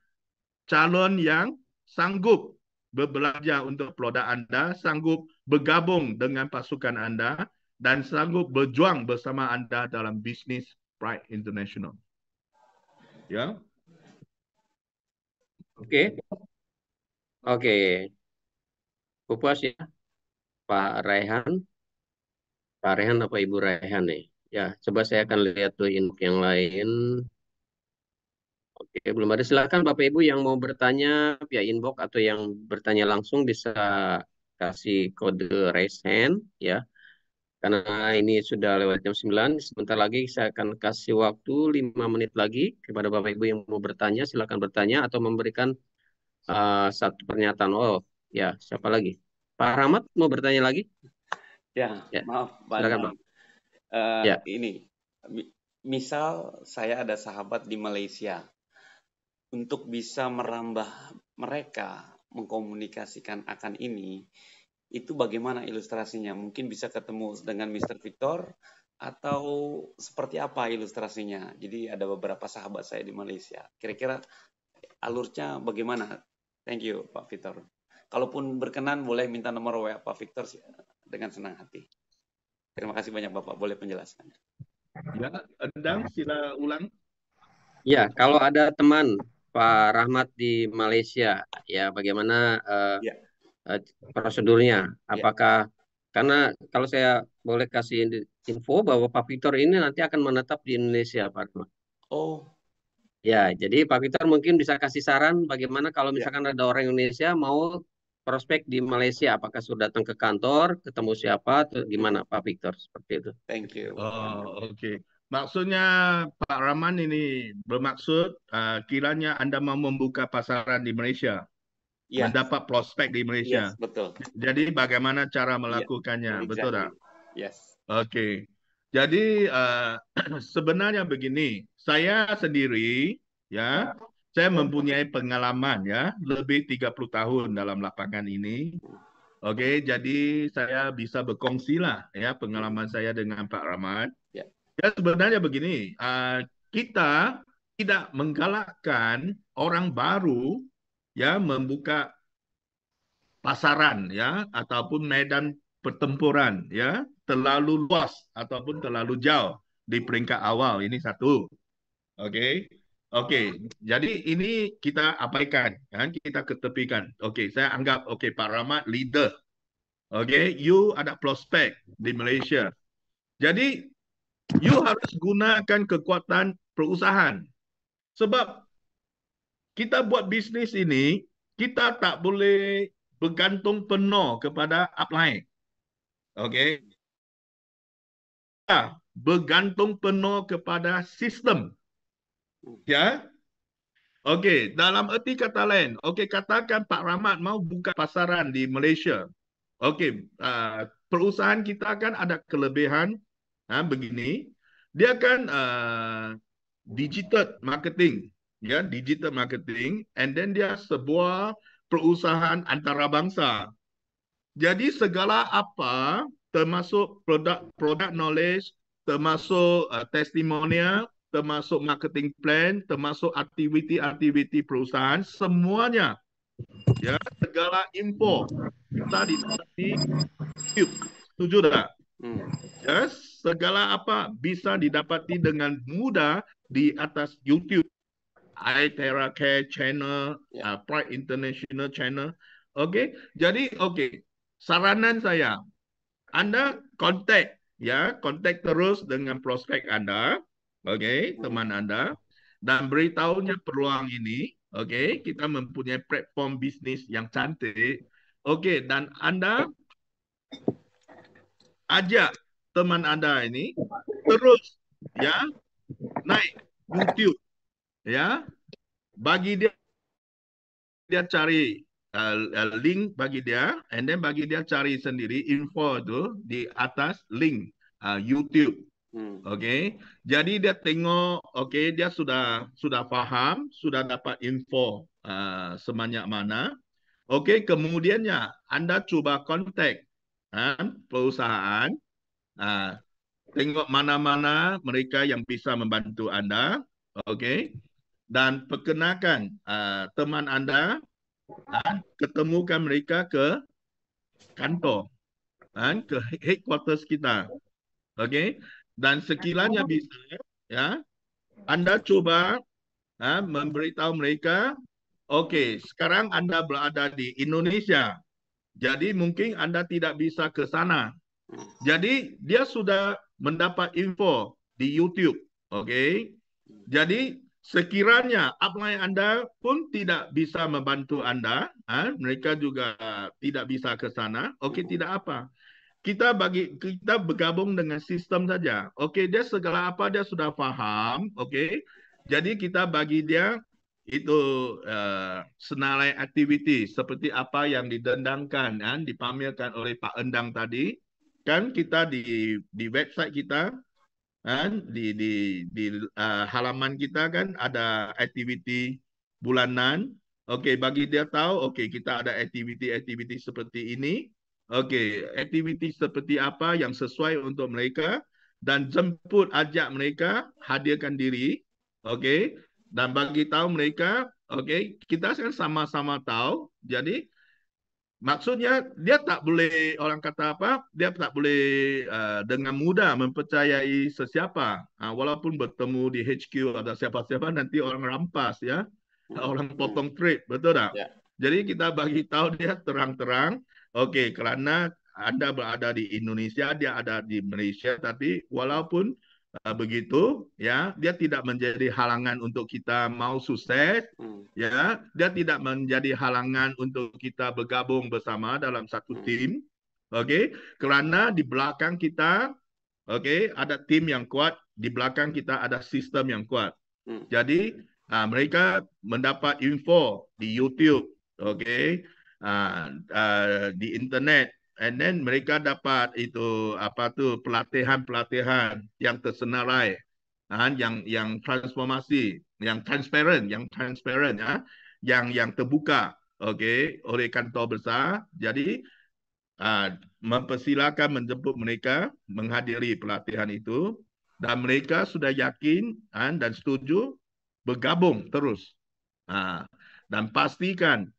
calon yang sanggup berbelanja untuk produk Anda, sanggup bergabung dengan pasukan Anda, dan sanggup berjuang bersama Anda dalam bisnis Pride International. Ya. Oke. Oke. Puas ya, Pak Raihan. Pak Raihan apa Ibu Raihan nih? Ya, coba saya akan lihat tuh info yang lain. Oke, belum ada. Silakan Bapak Ibu yang mau bertanya via inbox atau yang bertanya langsung bisa kasih kode raise hand ya. Karena ini sudah lewat jam 9, sebentar lagi saya akan kasih waktu 5 menit lagi kepada Bapak Ibu yang mau bertanya. Silakan bertanya atau memberikan satu pernyataan. Oh, ya, siapa lagi? Pak Rahmat mau bertanya lagi? Ya, maaf Pak. Silakan, Pak. Ya. Ini, misal saya ada sahabat di Malaysia, untuk bisa merambah mereka mengkomunikasikan akan ini, itu bagaimana ilustrasinya? Mungkin bisa ketemu dengan Mr. Victor atau seperti apa ilustrasinya? Jadi ada beberapa sahabat saya di Malaysia. Kira-kira alurnya bagaimana? Thank you Pak Victor. Kalaupun berkenan boleh minta nomor WA Pak Victor dengan senang hati. Terima kasih banyak Bapak, boleh penjelasan. Ya, Endang, sila ulang. Ya, kalau ada teman Pak Rahmat di Malaysia, ya bagaimana prosedurnya? Apakah karena kalau saya boleh kasih info bahwa Pak Victor ini nanti akan menetap di Indonesia, Pak Rahmat. Oh. Ya, jadi Pak Victor mungkin bisa kasih saran bagaimana kalau misalkan ada orang Indonesia mau prospek di Malaysia, apakah sudah datang ke kantor, ketemu siapa, atau gimana Pak Victor seperti itu? Thank you. Oh, okey. Maksudnya Pak Rahman ini bermaksud kiranya Anda mau membuka pasaran di Malaysia, mendapat prospek di Malaysia. Yes, betul. Jadi bagaimana cara melakukannya, betul tak? Yes. Okey. Jadi sebenarnya begini, saya sendiri ya, saya mempunyai pengalaman ya, lebih 30 tahun dalam lapangan ini. Oke, jadi saya bisa berkongsi lah ya pengalaman saya dengan Pak Rahmat. Ya. Ya sebenarnya begini, kita tidak menggalakkan orang baru ya membuka pasaran ya ataupun medan pertempuran ya terlalu luas ataupun terlalu jauh di peringkat awal. Ini satu. Oke. Oke, jadi ini kita abaikan, kan? Kita ketepikan. Oke, saya anggap Pak Rahmat leader. Oke, you ada prospek di Malaysia. Jadi you harus gunakan kekuatan perusahaan. Sebab kita buat bisnis ini, kita tak boleh bergantung penuh kepada upline. Okey. Bergantung penuh kepada sistem. Ya. Okey, dalam erti kata lain, katakan Pak Rahmat mau buka pasaran di Malaysia. Okey, perusahaan kita kan ada kelebihan begini. Dia kan digital marketing, ya, digital marketing, and then dia sebuah perusahaan antarabangsa. Jadi segala apa termasuk produk knowledge, termasuk testimonial, termasuk marketing plan, termasuk aktiviti-aktiviti perusahaan, semuanya ya, segala info kita di YouTube. Setuju tak? Ya, segala apa bisa didapati dengan mudah di atas YouTube. iTerra Care Channel, Pride International Channel. Okey, jadi saranan saya, Anda kontak terus dengan prospek Anda, teman Anda, dan beritahunya peluang ini. Kita mempunyai platform bisnis yang cantik. Dan Anda ajak teman Anda ini terus ya naik YouTube, ya, bagi dia cari link bagi dia, and then bagi dia cari sendiri info itu di atas link YouTube. Jadi dia tengok, dia sudah faham, sudah dapat info sebanyak mana. Kemudiannya Anda cuba kontak perusahaan, tengok mana-mana mereka yang bisa membantu Anda, dan perkenalkan teman Anda, ketemukan mereka ke kantor, ke headquarters kita. Dan sekiranya bisa, ya, Anda cuba memberitahu mereka, sekarang Anda berada di Indonesia, jadi mungkin Anda tidak bisa ke sana. Jadi dia sudah mendapat info di YouTube. Jadi sekiranya upline Anda pun tidak bisa membantu Anda, mereka juga tidak bisa ke sana, tidak apa. Kita bergabung dengan sistem saja. Dia segala apa dia sudah faham, Jadi kita bagi dia itu senilai aktiviti seperti apa yang didendangkan dan dipamerkan oleh Pak Endang tadi. Kan kita di website kita, di halaman kita kan ada aktiviti bulanan. Bagi dia tahu, kita ada aktiviti-aktiviti seperti ini. Aktiviti seperti apa yang sesuai untuk mereka, dan jemput ajak mereka hadirkan diri. Dan bagi tahu mereka, kita kan sama-sama tahu. Jadi maksudnya dia tak boleh, orang kata apa, dia tak boleh dengan mudah mempercayai sesiapa. Walaupun bertemu di HQ ada siapa-siapa, nanti orang rampas, ya, orang potong trade, betul tak? Ya. Jadi kita bagi tahu dia terang-terang, kerana Anda berada di Indonesia, dia ada di Malaysia, tapi walaupun begitu, ya, dia tidak menjadi halangan untuk kita mau sukses, ya, dia tidak menjadi halangan untuk kita bergabung bersama dalam satu tim, kerana di belakang kita, ada tim yang kuat, di belakang kita ada sistem yang kuat. Jadi mereka mendapat info di YouTube, di internet. And then mereka dapat itu pelatihan-pelatihan yang tersenarai yang transformasi, yang transparent ya, yang terbuka, okey, oleh kantor besar. Jadi mempersilakan menjemput mereka menghadiri pelatihan itu dan mereka sudah yakin dan setuju bergabung terus. Dan pastikan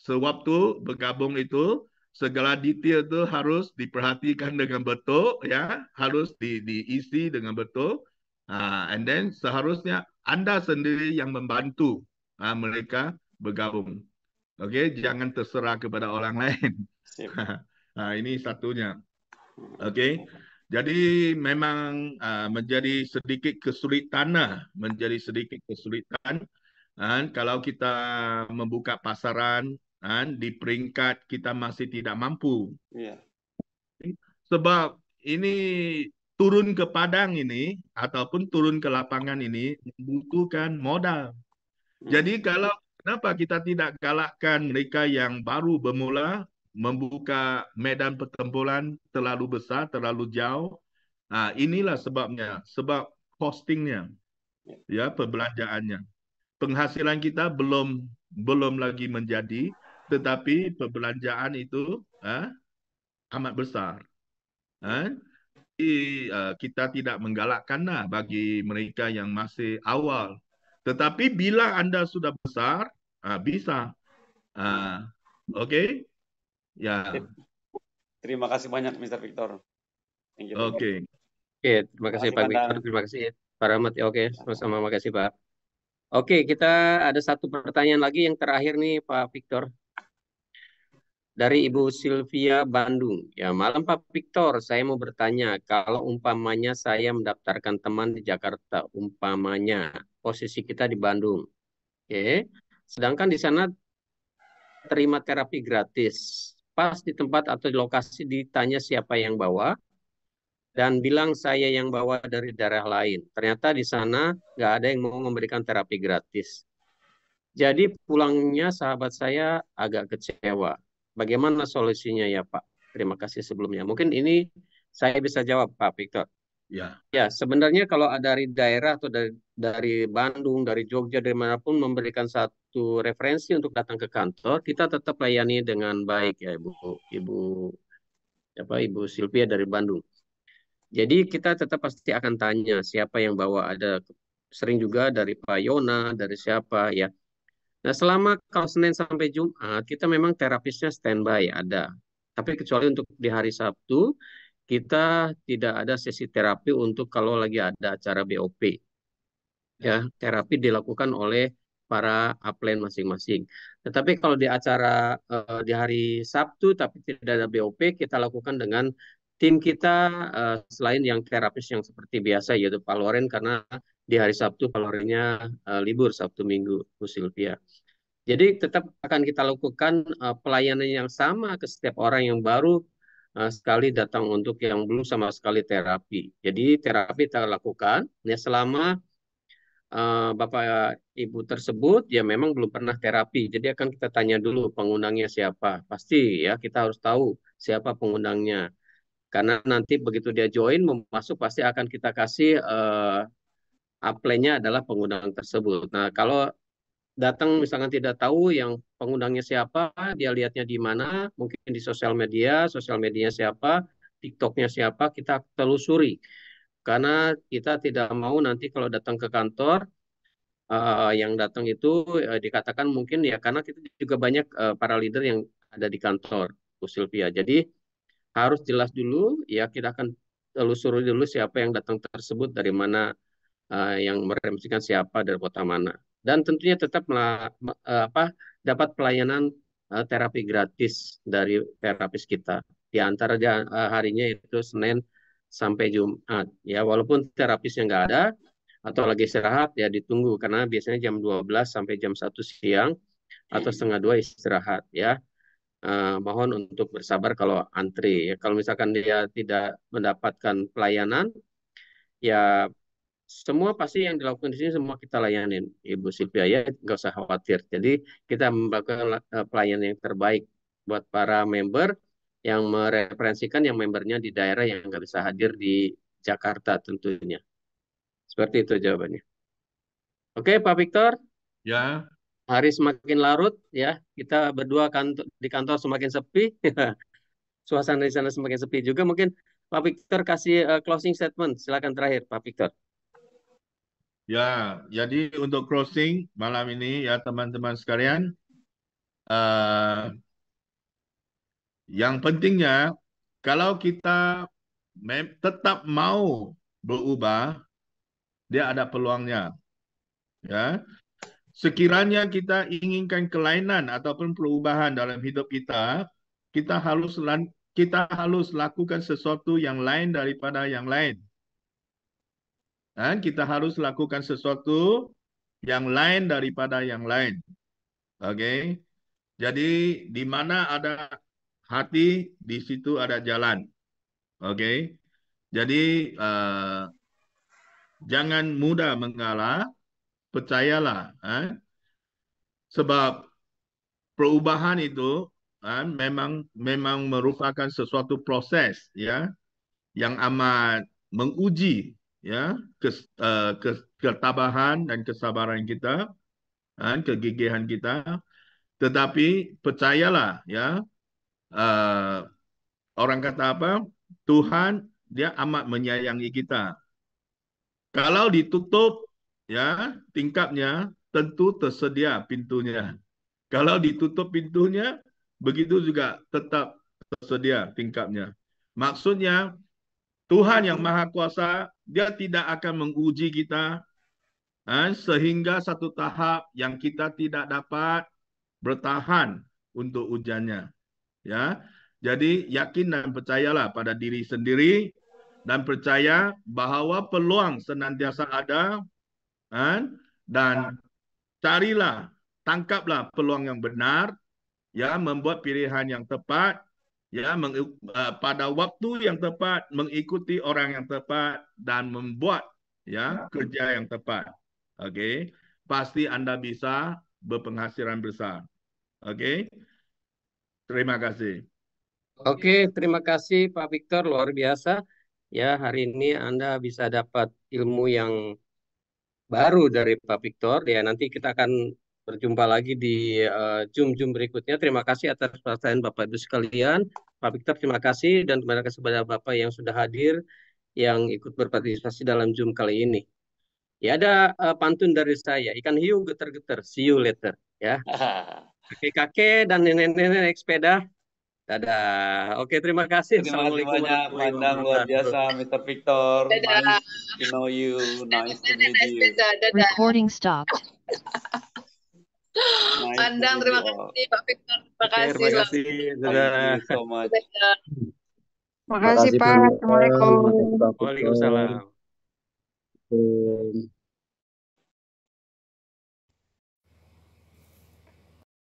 sewaktu bergabung itu segala detail itu harus diperhatikan dengan betul ya, harus diisi dengan betul. And then seharusnya anda sendiri yang membantu mereka bergabung. Okey, jangan terserah kepada orang lain. Sip. Ini satunya. Okey. Jadi memang menjadi sedikit kesulitan kalau kita membuka pasaran di peringkat kita masih tidak mampu. Iya. Sebab ini turun ke padang ini ataupun turun ke lapangan ini membutuhkan modal. Jadi kenapa kita tidak galakkan mereka yang baru bermula membuka medan pertempuran terlalu besar, terlalu jauh? Inilah sebabnya, sebab costingnya, ya, perbelanjaannya. Penghasilan kita belum lagi menjadi, tetapi perbelanjaan itu amat besar. Kita tidak menggalakkanlah bagi mereka yang masih awal. Tetapi bila anda sudah besar, bisa. Okey? Ya. Sip. Terima kasih banyak Mr. Victor. Thank you. Okey. Oke, terima kasih Pak Victor, terima kasih Pak Rahmat. Oke, sama-sama, makasih Pak. Oke, kita ada satu pertanyaan lagi yang terakhir nih Pak Victor. Dari Ibu Sylvia Bandung. Ya, malam Pak Victor, saya mau bertanya, kalau umpamanya saya mendaftarkan teman di Jakarta, umpamanya posisi kita di Bandung. Oke. Sedangkan di sana terima terapi gratis. Pas di tempat atau di lokasi ditanya siapa yang bawa, dan bilang saya yang bawa dari daerah lain. Ternyata di sana nggak ada yang mau memberikan terapi gratis. Jadi pulangnya sahabat saya agak kecewa. Bagaimana solusinya ya Pak? Terima kasih sebelumnya. Mungkin ini saya bisa jawab Pak Victor. Ya. Ya, sebenarnya kalau dari daerah atau dari Bandung, dari Jogja, dari manapun memberikan satu referensi untuk datang ke kantor, kita tetap layani dengan baik ya Ibu Sylvia dari Bandung. Jadi kita tetap pasti akan tanya siapa yang bawa, ada sering juga dari Pak Yona, dari siapa ya. Nah, selama kalau Senin sampai Jumat, kita memang terapisnya standby ada. Tapi kecuali untuk di hari Sabtu, kita tidak ada sesi terapi untuk kalau lagi ada acara BOP. Ya, terapi dilakukan oleh para upline masing-masing. Tetapi kalau di acara di hari Sabtu, tapi tidak ada BOP, kita lakukan dengan tim kita selain yang terapis yang seperti biasa, yaitu Pak Loren, karena di hari Sabtu Pak Lorennya libur, Sabtu Minggu, Bu Sylvia. Jadi tetap akan kita lakukan pelayanan yang sama ke setiap orang yang baru sekali datang untuk yang belum sama sekali terapi. Jadi terapi kita lakukan ya selama Bapak Ibu tersebut ya memang belum pernah terapi. Jadi akan kita tanya dulu pengundangnya siapa. Pasti ya kita harus tahu siapa pengundangnya. Karena nanti begitu dia join, masuk pasti akan kita kasih upline-nya adalah pengundang tersebut. Nah, kalau datang misalkan tidak tahu yang pengundangnya siapa, dia lihatnya di mana, mungkin di sosial medianya siapa, TikToknya siapa, kita telusuri. Karena kita tidak mau nanti kalau datang ke kantor, yang datang itu dikatakan mungkin ya karena kita juga banyak para leader yang ada di kantor, Bu Sylvia. Jadi harus jelas dulu, ya kita akan telusuri dulu siapa yang datang tersebut, dari mana, yang meremsikan siapa, dari kota mana. Dan tentunya tetap dapat pelayanan terapi gratis dari terapis kita. Di antara harinya itu Senin sampai Jumat. Ya, walaupun terapisnya nggak ada atau lagi istirahat, ya ditunggu. Karena biasanya jam 12 sampai jam 1 siang atau setengah 2 istirahat. Ya, mohon untuk bersabar kalau antri. Ya, kalau misalkan dia tidak mendapatkan pelayanan, ya semua pasti yang dilakukan di sini semua kita layanin, Ibu Sylvia, ya nggak usah khawatir. Jadi kita melakukan pelayanan yang terbaik buat para member yang mereferensikan yang membernya di daerah yang nggak bisa hadir di Jakarta tentunya. Seperti itu jawabannya. Oke, Pak Victor, Ya, hari semakin larut ya. Kita berdua di kantor semakin sepi. Suasana di sana semakin sepi juga. Mungkin Pak Victor kasih closing statement. Silakan terakhir, Pak Victor. ya. Jadi untuk closing malam ini ya teman-teman sekalian, eh, yang pentingnya kalau kita tetap mau berubah, dia ada peluangnya. Ya, sekiranya kita inginkan kelainan ataupun perubahan dalam hidup kita, kita harus lakukan sesuatu yang lain daripada yang lain. Dan kita harus lakukan sesuatu yang lain daripada yang lain. Oke. Jadi di mana ada hati, di situ ada jalan. Oke. Jadi jangan mudah mengalah, percayalah. Sebab perubahan itu memang merupakan sesuatu proses ya yang amat menguji ya ketabahan dan kesabaran kita, kegigihan kita. Tetapi percayalah ya, uh, orang kata apa? Tuhan dia amat menyayangi kita. Kalau ditutup ya tingkapnya, tentu tersedia pintunya. Kalau ditutup pintunya, begitu juga tetap tersedia tingkapnya. Maksudnya Tuhan yang Maha Kuasa, dia tidak akan menguji kita sehingga satu tahap yang kita tidak dapat bertahan untuk ujiannya. Ya, jadi yakin dan percayalah pada diri sendiri dan percaya bahawa peluang senantiasa ada, dan carilah, tangkaplah peluang yang benar, ya, membuat pilihan yang tepat, ya, pada waktu yang tepat, mengikuti orang yang tepat dan membuat ya kerja yang tepat. Oke, pasti Anda bisa berpenghasilan besar. Oke, terima kasih. Oke, terima kasih Pak Victor, luar biasa. Ya, hari ini Anda bisa dapat ilmu yang baru dari Pak Victor. Ya, nanti kita akan berjumpa lagi di Zoom berikutnya. Terima kasih atas perhatian Bapak Ibu sekalian. Pak Victor, terima kasih dan terima kasih kepada Bapak yang sudah hadir, yang ikut berpartisipasi dalam Zoom kali ini. Ya, ada pantun dari saya. Ikan hiu geter-geter, see you later. Ya, kakek-kakek dan nenek-nenek naik sepeda. Dadah. Oke, terima kasih. Terima kasih Assalamualaikum banyak, warahmatullahi Pandang luar wabarakatuh. biasa, Mr. Victor. Dadah. Nice to know you. Nice to meet you. Dadah. Recording stopped. Nice Pandang, to meet terima you all. kasih Pak Victor. Terima Oke, kasih. terima kasih. Thank Dadah. you so much. Dadah. Makasih Pak. Assalamualaikum. Waalaikumsalam. Assalamualaikum.